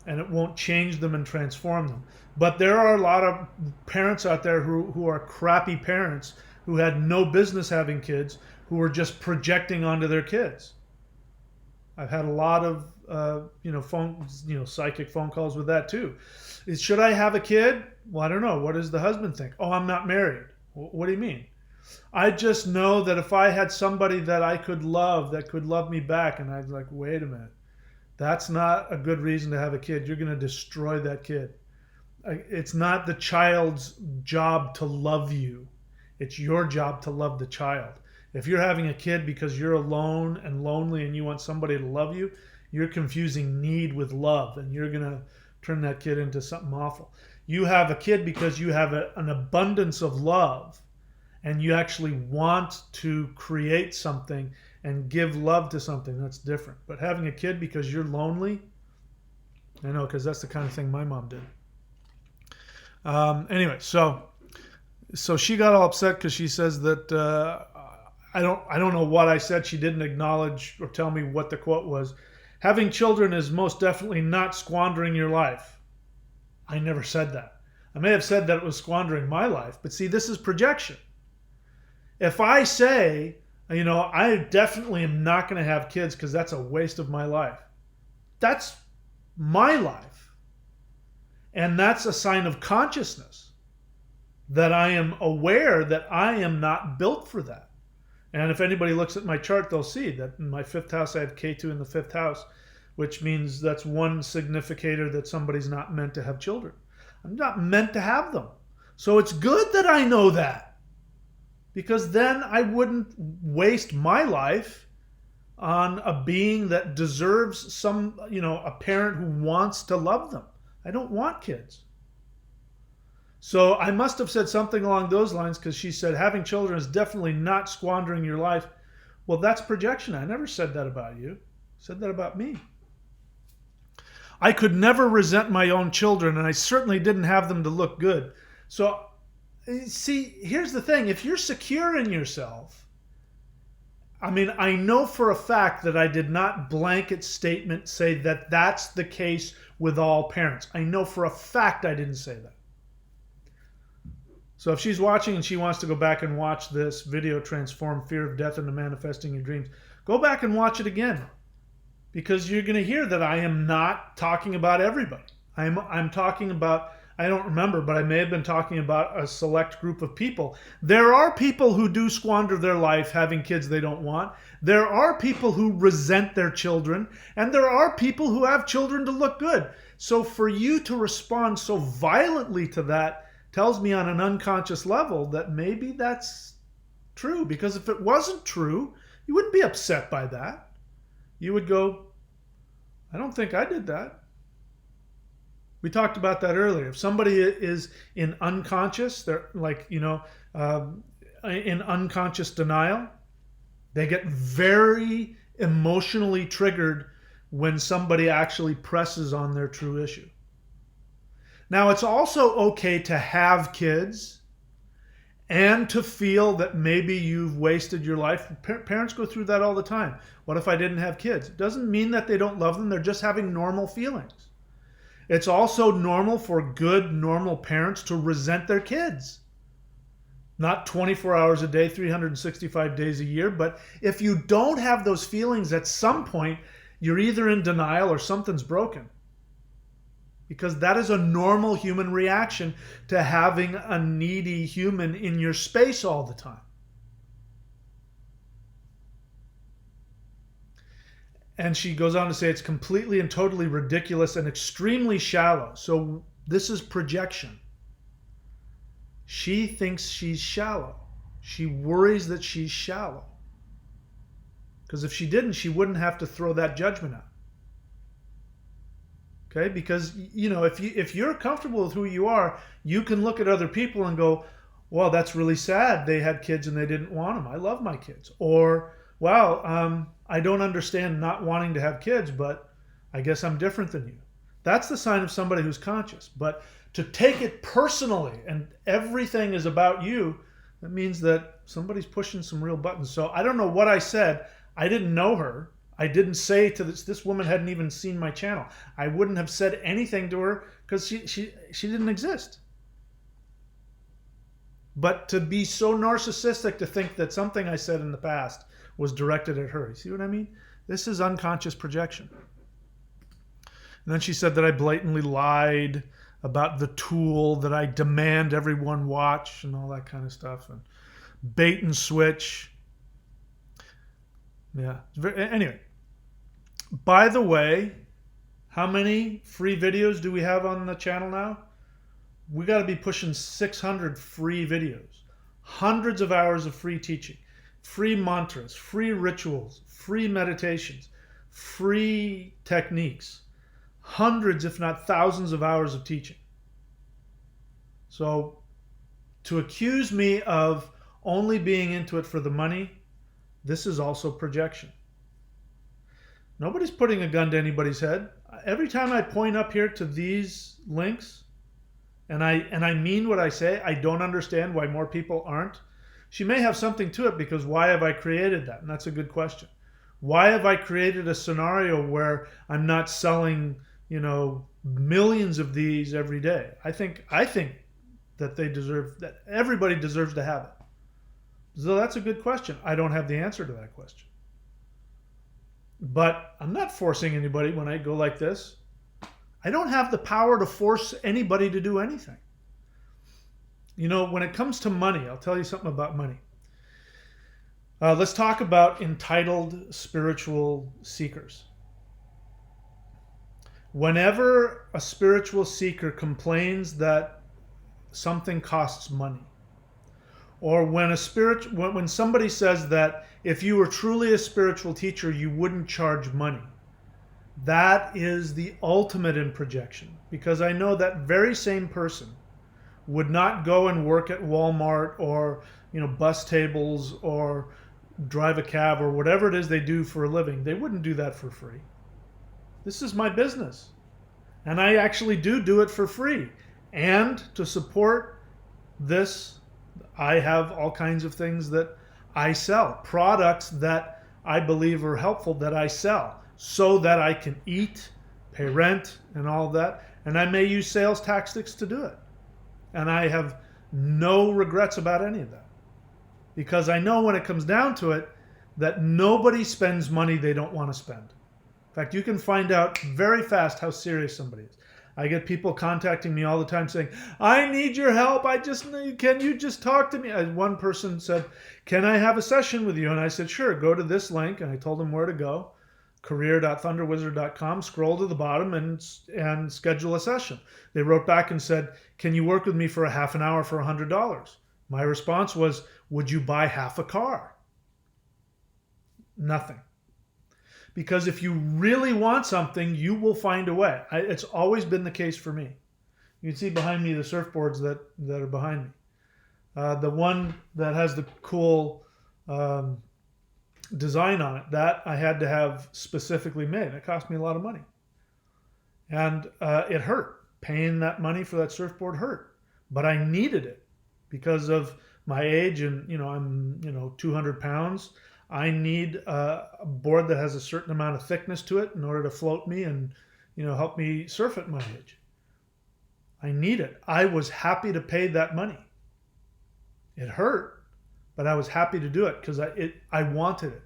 and it won't change them and transform them. But there are a lot of parents out there who are crappy parents who had no business having kids, who are just projecting onto their kids. I've had a lot of psychic phone calls with that too. Should I have a kid? Well, I don't know. What does the husband think? Oh, I'm not married. What do you mean? I just know that if I had somebody that I could love, that could love me back, and I'd like, wait a minute. That's not a good reason to have a kid. You're going to destroy that kid. It's not the child's job to love you. It's your job to love the child. If you're having a kid because you're alone and lonely and you want somebody to love you, you're confusing need with love, and you're going to turn that kid into something awful. You have a kid because you have an abundance of love, and you actually want to create something and give love to something. That's different. But having a kid because you're lonely, I know, because that's the kind of thing my mom did. Anyway, so she got all upset because she says that I don't know what I said. She didn't acknowledge or tell me what the quote was. Having children is most definitely not squandering your life. I never said that. I may have said that it was squandering my life, but see, this is projection. If I say, I definitely am not going to have kids because that's a waste of my life, that's my life. And that's a sign of consciousness, that I am aware that I am not built for that. And if anybody looks at my chart, they'll see that in my fifth house, I have K2 in the fifth house, which means that's one significator that somebody's not meant to have children. I'm not meant to have them. So it's good that I know that, because then I wouldn't waste my life on a being that deserves a parent who wants to love them. I don't want kids. So I must have said something along those lines, because she said having children is definitely not squandering your life. Well, that's projection. I never said that about you. I said that about me. I could never resent my own children, and I certainly didn't have them to look good. So, see, here's the thing. If you're secure in yourself, I mean, I know for a fact that I did not blanket statement say that that's the case with all parents. I know for a fact I didn't say that. So if she's watching and she wants to go back and watch this video, Transform Fear of Death into Manifesting Your Dreams, go back and watch it again. Because you're going to hear that I am not talking about everybody. I'm talking about, I don't remember, but I may have been talking about a select group of people. There are people who do squander their life having kids they don't want. There are people who resent their children. And there are people who have children to look good. So for you to respond so violently to that tells me on an unconscious level that maybe that's true. Because if it wasn't true, you wouldn't be upset by that. You would go, I don't think I did that. We talked about that earlier. If somebody is in unconscious, they're like, in unconscious denial, they get very emotionally triggered when somebody actually presses on their true issue. Now, it's also okay to have kids and to feel that maybe you've wasted your life. Parents go through that all the time. What if I didn't have kids? It doesn't mean that they don't love them. They're just having normal feelings. It's also normal for good, normal parents to resent their kids. Not 24 hours a day, 365 days a year. But if you don't have those feelings at some point, you're either in denial or something's broken. Because that is a normal human reaction to having a needy human in your space all the time. And she goes on to say it's completely and totally ridiculous and extremely shallow. So this is projection. She thinks she's shallow. She worries that she's shallow. Because if she didn't, she wouldn't have to throw that judgment out. Okay, because if you're comfortable with who you are, you can look at other people and go, well, that's really sad. They had kids and they didn't want them. I love my kids. Or, wow, I don't understand not wanting to have kids, but I guess I'm different than you. That's the sign of somebody who's conscious. But to take it personally and everything is about you, that means that somebody's pushing some real buttons. So I don't know what I said. I didn't know her. I didn't say to this woman hadn't even seen my channel. I wouldn't have said anything to her because she didn't exist. But to be so narcissistic to think that something I said in the past was directed at her. You see what I mean? This is unconscious projection. And then she said that I blatantly lied about the tool that I demand everyone watch and all that kind of stuff. And bait and switch. Yeah. Anyway, by the way, how many free videos do we have on the channel now? We got to be pushing 600 free videos, hundreds of hours of free teaching, free mantras, free rituals, free meditations, free techniques, hundreds, if not thousands of hours of teaching. So to accuse me of only being into it for the money, this is also projection. Nobody's putting a gun to anybody's head. Every time I point up here to these links, and I mean what I say, I don't understand why more people aren't. She may have something to it because why have I created that? And that's a good question. Why have I created a scenario where I'm not selling, millions of these every day? I think that that everybody deserves to have it. So that's a good question. I don't have the answer to that question. But I'm not forcing anybody when I go like this. I don't have the power to force anybody to do anything. When it comes to money, I'll tell you something about money. Let's talk about entitled spiritual seekers. Whenever a spiritual seeker complains that something costs money, or when somebody says that if you were truly a spiritual teacher, you wouldn't charge money, that is the ultimate in projection. Because I know that very same person would not go and work at Walmart or bus tables or drive a cab or whatever it is they do for a living. They wouldn't do that for free. This is my business. And I actually do it for free. And to support this, I have all kinds of things that I sell, products that I believe are helpful that I sell so that I can eat, pay rent, and all of that. And I may use sales tactics to do it. And I have no regrets about any of that. Because I know when it comes down to it that nobody spends money they don't want to spend. In fact, you can find out very fast how serious somebody is. I get people contacting me all the time saying, I need your help. Can you just talk to me? One person said, can I have a session with you? And I said, sure, go to this link. And I told them where to go, career.thunderwizard.com, scroll to the bottom and schedule a session. They wrote back and said, can you work with me for a half an hour for $100? My response was, would you buy half a car? Nothing. Because if you really want something, you will find a way. It's always been the case for me. You can see behind me the surfboards that are behind me. The one that has the cool design on it, that I had to have specifically made. It cost me a lot of money. And it hurt. Paying that money for that surfboard hurt. But I needed it because of my age and, I'm 200 pounds. I need a board that has a certain amount of thickness to it in order to float me and, help me surf at my age. I need it. I was happy to pay that money. It hurt, but I was happy to do it because I wanted it.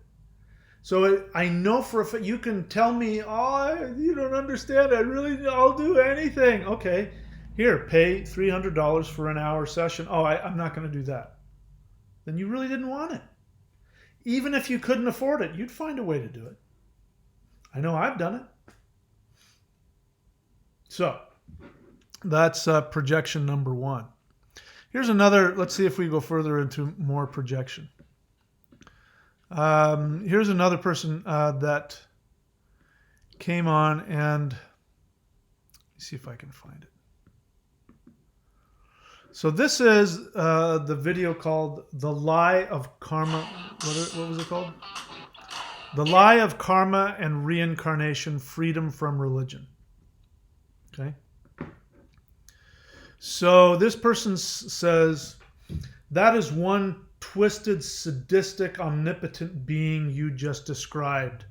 So I know for a fact, you can tell me, oh, you don't understand. I'll do anything. Okay, here, pay $300 for an hour session. Oh, I'm not going to do that. Then you really didn't want it. Even if you couldn't afford it, you'd find a way to do it. I know I've done it. So that's projection number one. Here's another. Let's see if we go further into more projection. Here's another person that came on, and let me see if I can find it. So this is the video called The Lie of Karma. What was it called? The Lie of Karma and Reincarnation, Freedom from Religion. Okay. So this person says, that is one twisted, sadistic, omnipotent being you just described.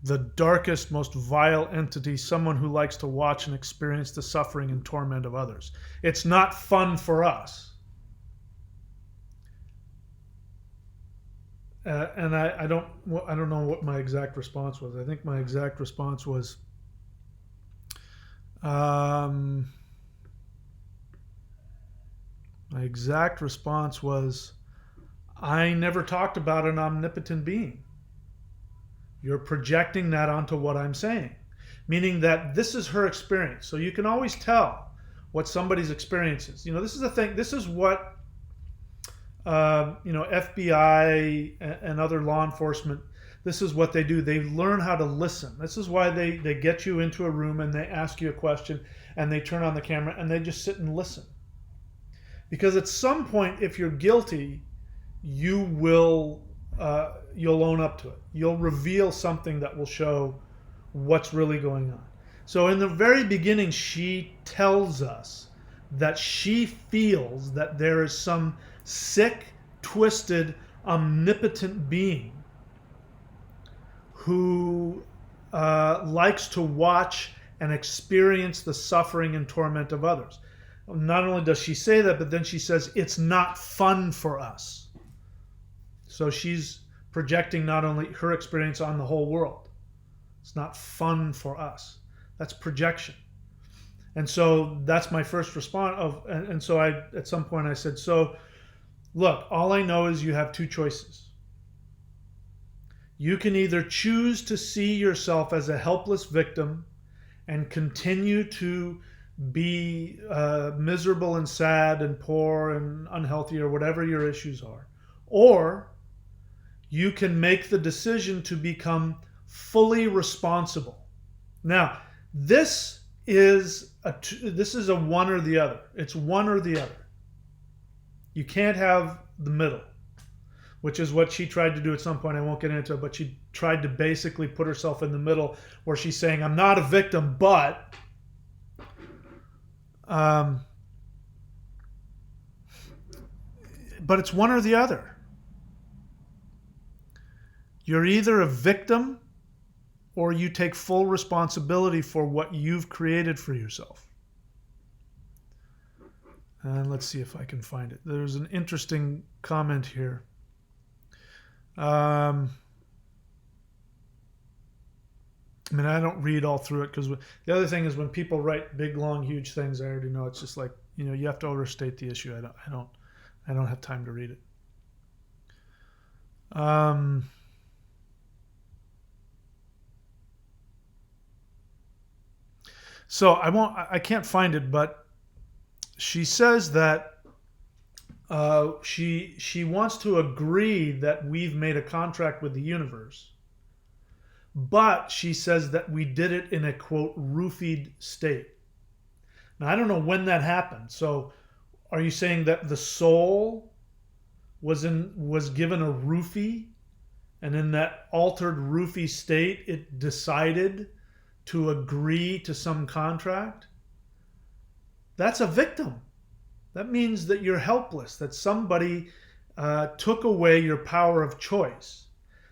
The darkest, most vile entity, someone who likes to watch and experience the suffering and torment of others. It's not fun for us. And I don't know what my exact response was. I think my exact response was, I never talked about an omnipotent being. You're projecting that onto what I'm saying, meaning that this is her experience. So you can always tell what somebody's experience is. This is the thing. This is what FBI and other law enforcement. This is what they do. They learn how to listen. This is why they get you into a room and they ask you a question and they turn on the camera and they just sit and listen. Because at some point, if you're guilty, you'll own up to it. You'll reveal something that will show what's really going on. So in the very beginning, she tells us that she feels that there is some sick, twisted, omnipotent being who likes to watch and experience the suffering and torment of others. Not only does she say that, but then she says it's not fun for us. So she's projecting not only her experience on the whole world. It's not fun for us. That's projection. And so that's my first response and so at some point I said, so look, all I know is you have two choices. You can either choose to see yourself as a helpless victim and continue to be miserable and sad and poor and unhealthy or whatever your issues are, or you can make the decision to become fully responsible. Now, this is a one or the other. It's one or the other. You can't have the middle, which is what she tried to do at some point. I won't get into it, but she tried to basically put herself in the middle where she's saying, I'm not a victim, but Um, but it's one or the other. You're either a victim or you take full responsibility for what you've created for yourself. And let's see if I can find it. There's an interesting comment here. I mean, I don't read all through it because the other thing is when people write big, long, huge things, I already know it's just like, you have to overstate the issue. I don't have time to read it. So I can't find it, but she says that she wants to agree that we've made a contract with the universe, but she says that we did it in a, quote, roofied state. Now, I don't know when that happened. So are you saying that the soul was given a roofie, and in that altered roofie state, it decided to agree to some contract? That's a victim. That means that you're helpless, that somebody took away your power of choice.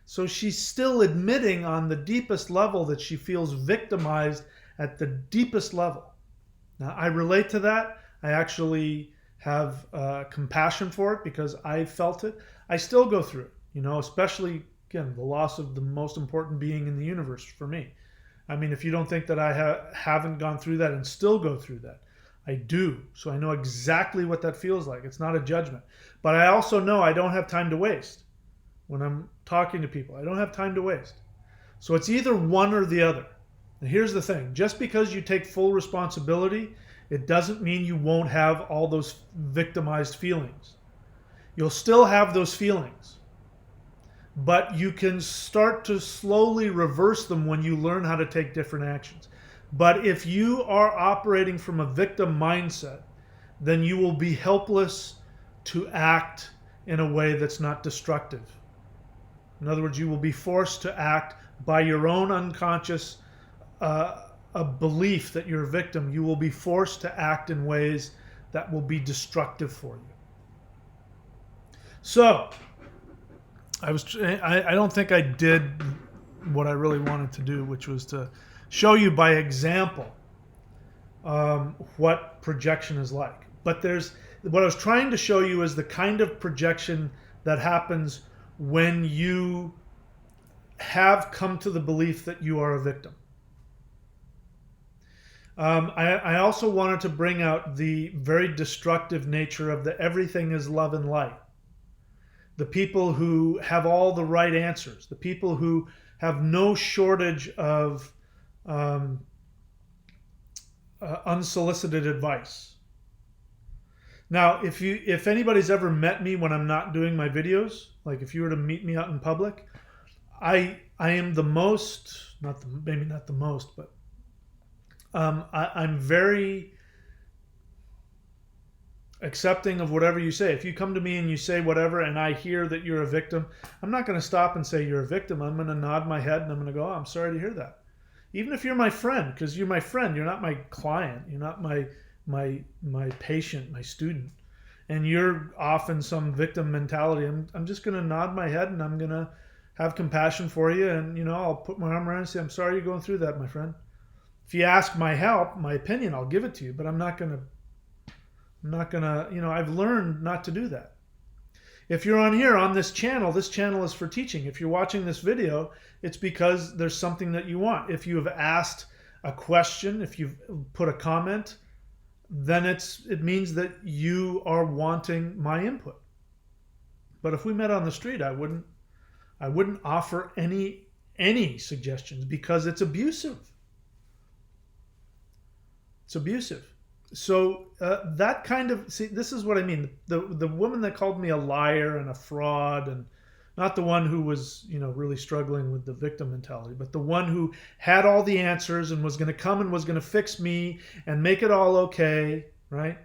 So she's still admitting on the deepest level that she feels victimized at the deepest level. Now, I relate to that. I actually have compassion for it because I felt it. I still go through it, especially, again, the loss of the most important being in the universe for me. I mean, if you don't think that I haven't gone through that and still go through that, I do. So I know exactly what that feels like. It's not a judgment. But I also know I don't have time to waste when I'm talking to people. I don't have time to waste. So it's either one or the other. And here's the thing. Just because you take full responsibility, it doesn't mean you won't have all those victimized feelings. You'll still have those feelings. But you can start to slowly reverse them when you learn how to take different actions. But if you are operating from a victim mindset, then you will be helpless to act in a way that's not destructive. In other words, you will be forced to act by your own unconscious a belief that you're a victim. You will be forced to act in ways that will be destructive for you. So, I don't think I did what I really wanted to do, which was to show you by example what projection is like. But what I was trying to show you is the kind of projection that happens when you have come to the belief that you are a victim. I also wanted to bring out the very destructive nature of the everything is love and light. The people who have all the right answers, the people who have no shortage of unsolicited advice. Now, if anybody's ever met me when I'm not doing my videos, like if you were to meet me out in public, I am the most, maybe not the most, but I'm very accepting of whatever you say. If you come to me and you say whatever and I hear that you're a victim, I'm not going to stop and say you're a victim. I'm going to nod my head and I'm going to go, oh, I'm sorry to hear that. Even if you're my friend, because you're my friend, you're not my client, you're not my patient, my student, and you're off in some victim mentality, I'm just going to nod my head and I'm going to have compassion for you, and I'll put my arm around and say, I'm sorry you're going through that, my friend. If you ask my help, my opinion, I'll give it to you, but I'm not gonna, I've learned not to do that. If you're on here on this channel is for teaching. If you're watching this video, it's because there's something that you want. If you have asked a question, if you've put a comment, then it means that you are wanting my input. But if we met on the street, I wouldn't offer any suggestions because it's abusive. It's abusive. So that kind of, see, this is what I mean. The woman that called me a liar and a fraud, and not the one who was, really struggling with the victim mentality, but the one who had all the answers and was going to come and was going to fix me and make it all okay, right?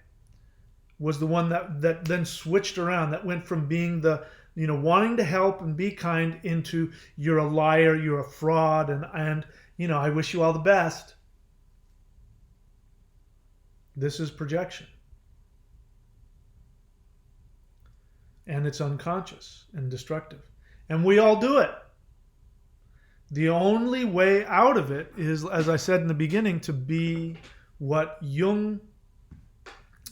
Was the one that then switched around, that went from being the, wanting to help and be kind into you're a liar, you're a fraud, and I wish you all the best. This is projection. And it's unconscious and destructive. And we all do it. The only way out of it is, as I said in the beginning, to be what Jung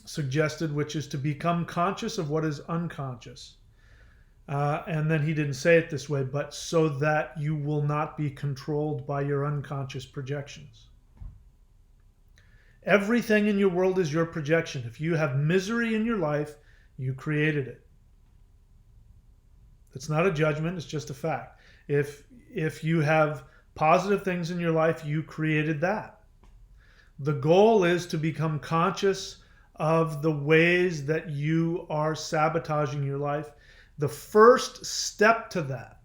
suggested, which is to become conscious of what is unconscious. And then he didn't say it this way, but so that you will not be controlled by your unconscious projections. Everything in your world is your projection. If you have misery in your life, you created it. It's not a judgment, it's just a fact. If you have positive things in your life, you created that. The goal is to become conscious of the ways that you are sabotaging your life. The first step to that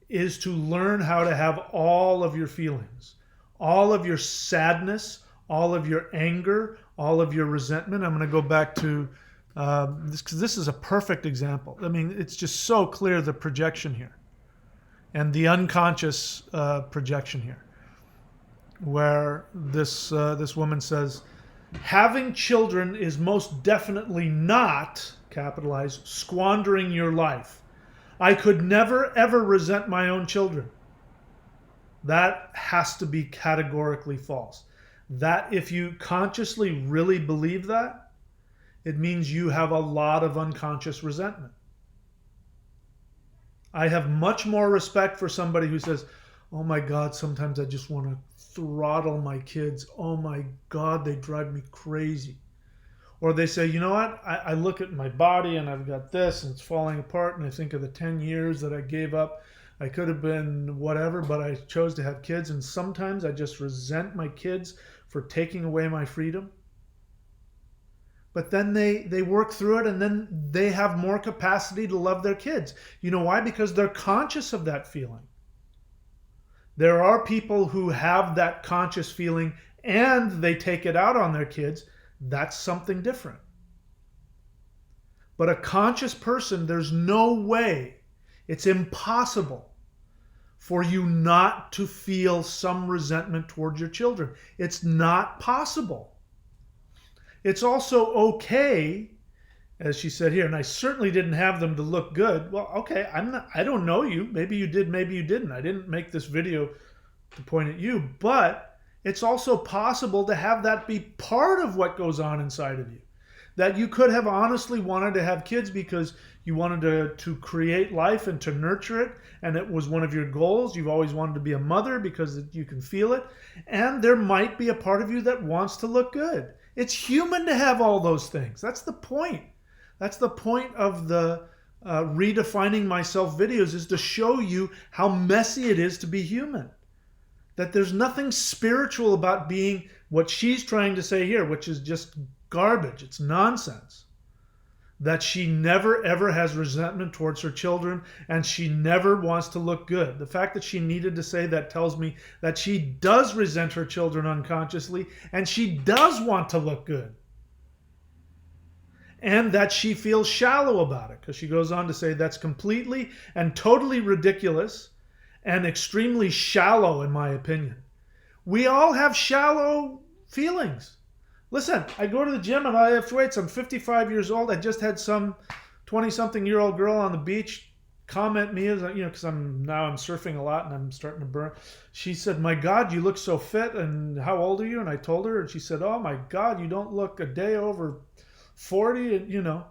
is to learn how to have all of your feelings, all of your sadness, all of your anger, all of your resentment. I'm going to go back to this because this is a perfect example. I mean, it's just so clear, the projection here and the unconscious projection here, where this woman says, having children is most definitely not, capitalized, squandering your life. I could never ever resent my own children. That has to be categorically false. That if you consciously really believe that, it means you have a lot of unconscious resentment. I have much more respect for somebody who says, oh my God, sometimes I just want to throttle my kids. Oh my God, they drive me crazy. Or they say, you know what, I look at my body and I've got this and it's falling apart, and I think of the 10 years that I gave up. I could have been whatever, but I chose to have kids, and sometimes I just resent my kids for taking away my freedom. But then they work through it, and then they have more capacity to love their kids. You know why? Because they're conscious of that feeling. There are people who have that conscious feeling and they take it out on their kids. That's something different. But a conscious person, there's no way, it's impossible for you not to feel some resentment towards your children. It's not possible. It's also okay, as she said here, and I certainly didn't have them to look good. Well, okay, I don't know you. Maybe you did, maybe you didn't. I didn't make this video to point at you, but it's also possible to have that be part of what goes on inside of you. That you could have honestly wanted to have kids because you wanted to create life and to nurture it, and it was one of your goals. You've always wanted to be a mother because you can feel it. And there might be a part of you that wants to look good. It's human to have all those things. That's the point. That's the point of the Redefining Myself videos, is to show you how messy it is to be human. That there's nothing spiritual about being what she's trying to say here, which is just garbage. It's nonsense. That she never ever has resentment towards her children, and she never wants to look good. The fact that she needed to say that tells me that she does resent her children unconsciously, and she does want to look good. And that she feels shallow about it, because she goes on to say that's completely and totally ridiculous and extremely shallow, in my opinion. We all have shallow feelings. Listen, I go to the gym and I lift weights. I'm 55 years old. I just had some 20-something-year-old girl on the beach comment me, as because I'm surfing a lot and I'm starting to burn. She said, "My God, you look so fit. And how old are you?" And I told her, and she said, "Oh my God, you don't look a day over 40." And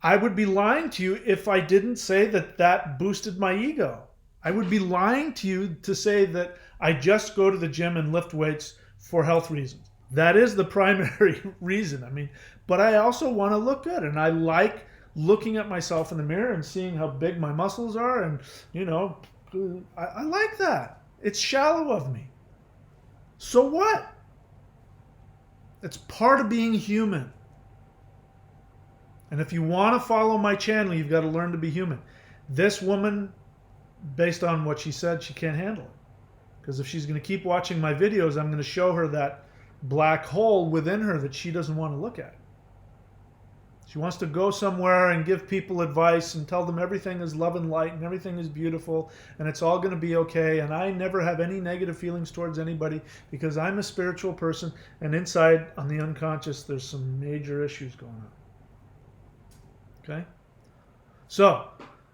I would be lying to you if I didn't say that boosted my ego. I would be lying to you to say that I just go to the gym and lift weights for health reasons. That is the primary reason. But I also want to look good, and I like looking at myself in the mirror and seeing how big my muscles are, and I like that. It's shallow of me. So what? It's part of being human. And if you want to follow my channel, you've got to learn to be human. This woman, based on what she said, she can't handle it. Because if she's going to keep watching my videos, I'm going to show her that black hole within her that she doesn't want to look at. She wants to go somewhere and give people advice and tell them everything is love and light and everything is beautiful and it's all going to be okay. And I never have any negative feelings towards anybody because I'm a spiritual person, and inside on the unconscious there's some major issues going on. Okay? So,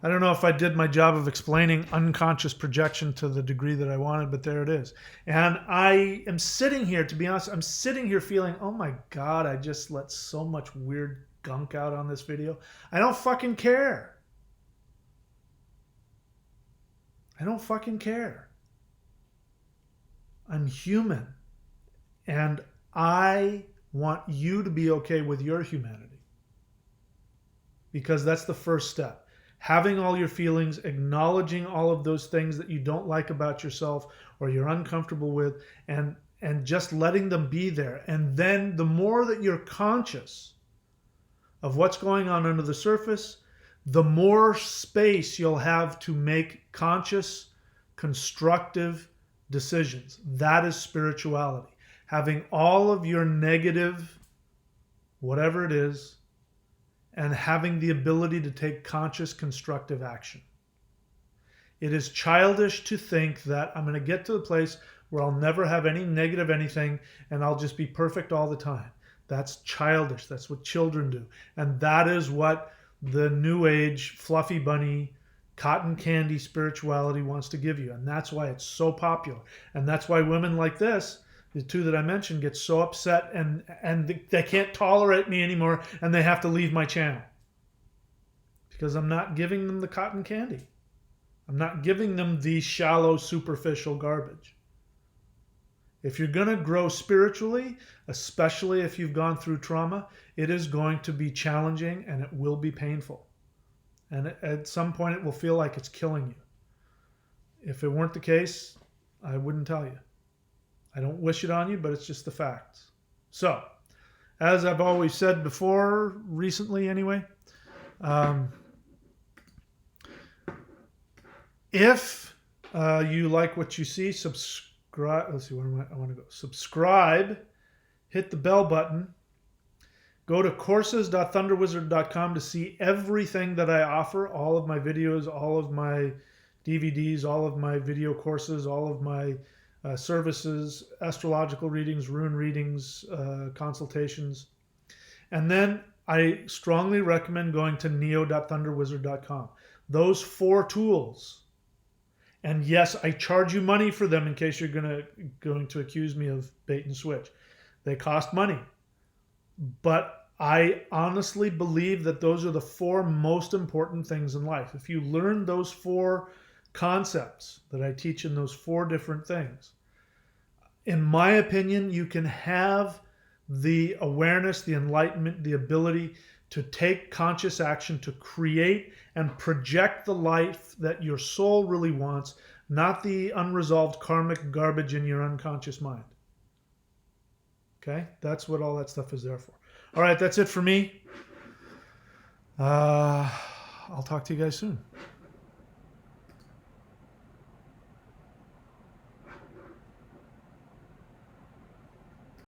I don't know if I did my job of explaining unconscious projection to the degree that I wanted, but there it is. And I am sitting here, to be honest, I'm sitting here feeling, oh my God, I just let so much weird gunk out on this video. I don't fucking care. I don't fucking care. I'm human. And I want you to be okay with your humanity. Because that's the first step. Having all your feelings, acknowledging all of those things that you don't like about yourself or you're uncomfortable with, and just letting them be there. And then the more that you're conscious of what's going on under the surface, the more space you'll have to make conscious, constructive decisions. That is spirituality. Having all of your negative, whatever it is, and having the ability to take conscious, constructive action. It is childish to think that I'm going to get to the place where I'll never have any negative anything and I'll just be perfect all the time. That's childish. That's what children do. And that is what the new age, fluffy bunny, cotton candy spirituality wants to give you. And that's why it's so popular. And that's why women like this, the two that I mentioned, get so upset and they can't tolerate me anymore and they have to leave my channel. Because I'm not giving them the cotton candy. I'm not giving them the shallow, superficial garbage. If you're going to grow spiritually, especially if you've gone through trauma, it is going to be challenging and it will be painful. And at some point it will feel like it's killing you. If it weren't the case, I wouldn't tell you. I don't wish it on you, but it's just the facts. So, as I've always said before, recently anyway, if you like what you see, subscribe. Let's see, where I want to go. Subscribe, hit the bell button, go to courses.thunderwizard.com to see everything that I offer, all of my videos, all of my DVDs, all of my video courses, all of my services, astrological readings, rune readings, consultations. And then I strongly recommend going to neo.thunderwizard.com. Those 4 tools. And yes, I charge you money for them in case you're going to accuse me of bait and switch. They cost money. But I honestly believe that those are the 4 most important things in life. If you learn those 4 concepts that I teach in those 4 different things, in my opinion, you can have the awareness, the enlightenment, the ability to take conscious action to create and project the life that your soul really wants, not the unresolved karmic garbage in your unconscious mind. Okay? That's what all that stuff is there for. All right, that's it for me. I'll talk to you guys soon.